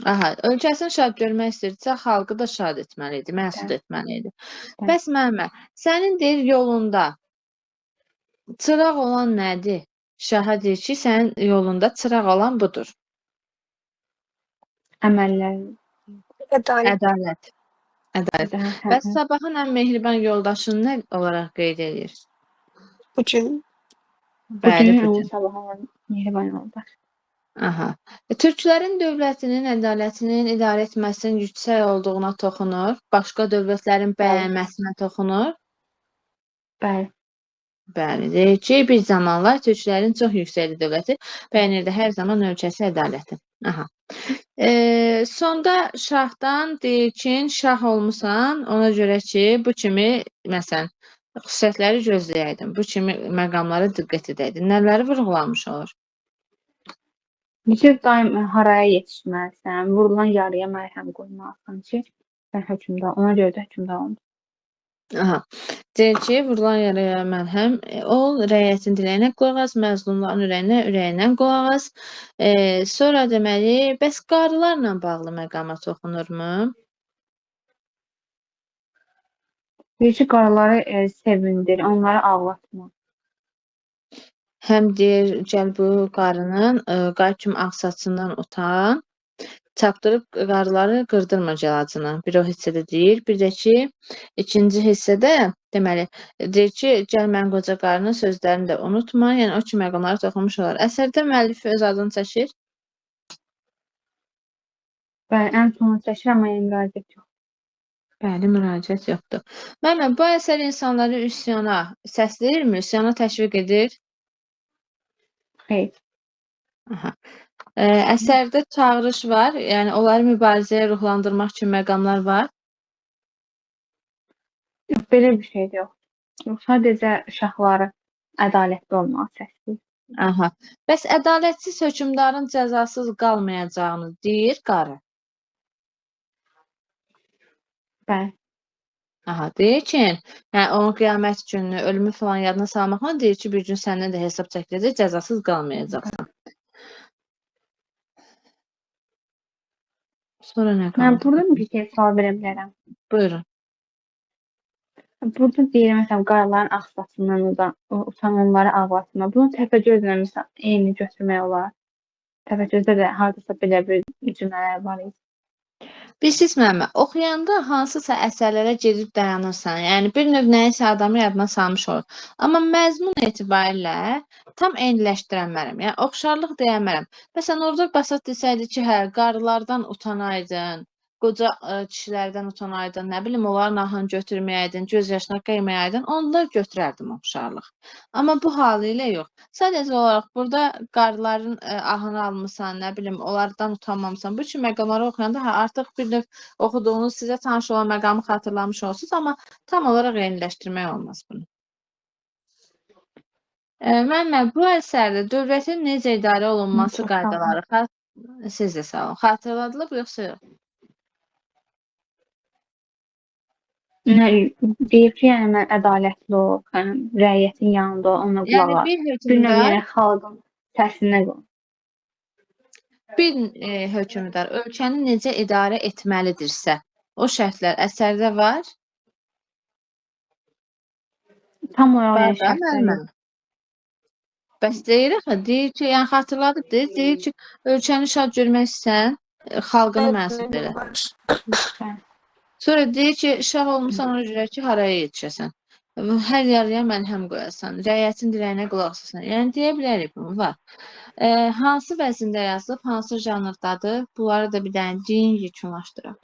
Aha, ölkəsini şad görmək istəyirdisə, xalqı da şad etməliydi, məsud etməliydi. Bəli. Bəs müəllimə, sənin deyir yolunda çıraq olan nədir? Şaha deyir ki, sənin yolunda çıraq olan budur. Əməllər. Ədalət. Ədalət. Ədalət. Bəs Sabahın ən mehriban yoldaşını nə olaraq qeyd edir? Bu gün. Bəli, Bugünün bu onun gün. sabahı mehriban yoldaş. Aha. Türklərin dövlətinin, ədalətinin idarə etməsinin yüksək olduğuna toxunur. Başqa dövlətlərin bəyənməsinə toxunur. Bəli. Bəli, deyir ki, bir zamanlar türklərin çox yüksək dövləti bəyənirdi hər zaman ölkəsi ədaləti. Aha. Sonda şahdan deyir ki, şah olmusan, ona görə ki, bu kimi, məsələn, xüsusiyyətləri gözləyəydin, bu kimi məqamlara diqqət edəydin. Nələri vurğulanmış olur? Necə daim haraya yetişməlisən, vurulan yarıya məlhəm qoymalısan ki, sən hökmdar, ona görə də hökmdar olmuş. Aha. Deyir ki, vurulan yaraya məlhəm ol, rəiyyətin diləyinə qulaq as, məzlumların ürəyindən qulaq as. Sonra deməli, bəs qarılarla bağlı məqama toxunurmu? Deyir ki, qaraları sevindir, onları ağlatma. Həm deyir, gəl bu qarının qar kimi ağ saçından utan, çapdırıb qarıları qırdırma gəlacına. Bir o hissədə deyir. Bir də ki, ikinci hissədə deməli, deyir ki, gəl mən qoca qarının sözlərini də unutma. Yəni, o kimi məqamlara toxunmuş olar. Əsərdə müəllif öz adını çəkir. Bəli, ən sona çəkir, amma yəni müraciət yox. Bəli, müraciət yoxdur. Mənim, bu əsər insanları üsyana səsləyirmi? Üsyana təşviq edir? Xeyr. Aha. Əsərdə çağırış var, yəni onları mübarizəyə ruhlandırmaq kimi məqamlar var. Yox, belə bir şey də yox. Yox, sadəcə şahları ədalətli olmağı səsləyir. Aha. Bəs ədalətsiz hökmdarın cəzasız qalmayacağını deyir qarı. Bəli. Aha, deyir ki, yəni onun qiyamət gününü, ölümü falan yadına salmaqla deyir ki, bir gün səndən də hesab çəkiləcək, cəzasız qalmayacaqsan. Sonra nə Mən qaldı? burada bir şey sual verə bilərəm. Buyurun. Burada deyir, məsələn, qarların ağ saçından utan onları ağlatma. Bunu Təpəgözlə misal eyni götürmək olar. Təpəgözdə də hardasa belə bir cümlələr var idi. Bilirsiniz müəllimə, oxuyanda hansısa əsərlərə gedib dayanırsan, yəni bir növ nəyisə adamı yadına salmış olur. Amma məzmun etibarilə tam eyniləşdirənmərəm, yəni oxşarlıq deyəmərəm. Məsələn, orada Basat desəydi ki, hə, qarılardan utanaydın, qoca kişilərdən utanaydın, nə bilim, onların ahını götürməyəydin, göz yaşına qıymayaydın, onda götürərdim oxşarlıq. Amma bu halı ilə yox. Sadəcə olaraq burada qarıların ahını almısan, nə bilim, onlardan utanmamısan. Bu kimi məqamları oxuyanda artıq bir növ oxuduğunuz, sizə tanış olan məqamı xatırlamış olsunuz, amma tam olaraq eyniləşdirmək olmaz bunu. Müəllimə, bu əsərdə dövlətin necə idarə olunması Çox sağ olun. qaydaları siz də sağ olun. Xatırladılıb yoxsa yox? Deyir ki, yəni mən ədalətli ol, rəiyyətin yanında ol, ona qulaq Yəni as. bir Bir növ hökmdar yəni xalqın səsinə qul. bir hökmdar ölkəni necə idarə etməlidirsə, o şərtlər əsərdə var. Tam olaraq Var yəni da şərtlər müəllimə. yox. Bəs deyir axı, deyir ki, yəni xatırladıb deyir ki, ölkəni şad görmək istəyən xalqını mənsub elə. Bəli. Sonra deyir ki, şah olmusan ona görə ki, haraya yetişəsən. Hər yarıya məlhəm qoyasan, rəiyyətin diləyinə qulaq asasan. Yəni deyə bilərik bunu var. Hansı vəzində yazılıb, hansı janrdadır? Bunları da bir dənə deyin, yekunlaşdıraq.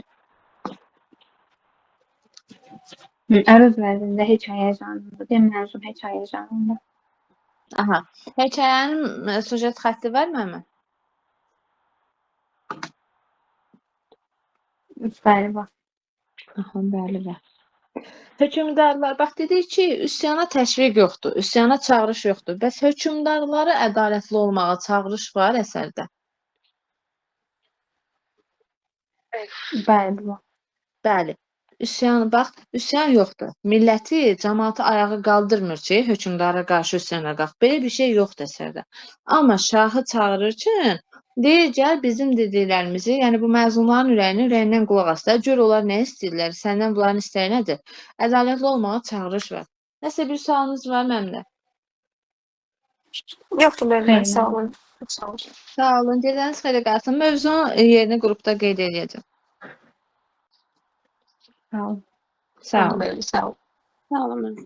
Əruz vəznində hekayə janrında, deyim mənzum hekayə janrında. Aha. Hekayənin sujet xətti var mı? Bəli, var. Aha, bəli, var. Hökmdarlar, bax dedik ki, üsyana təşviq yoxdur, üsyana çağırış yoxdur. Bəs hökmdarları ədalətli olmağa çağırış var əsərdə. Bəli, var. Bəli. Bax, üsyan yoxdur. Milləti, cəmaatı ayağa qaldırmır ki, hökmdara qarşı üsyana qalx. Belə bir şey yoxdur əsərdə. Amma şahı çağırır ki, deyir, gəl bizim dediklərimizi, yəni bu məzunların ürəyindən qulaq as da, gör onlar nə istəyirlər, səndən bunların istəyi nədir? Ədalətli olmağa çağırış var. Nəsə bir sualınız var məmlə? Yoxdur belə, sağ olun. Sağ olun. Sağ olun, gecəniz xeyir qalsın. Mövzunu yerini qrupda qeyd edəcəm. Sağ olun. Sağ olun. Belə, sağ olun. Sağ olun.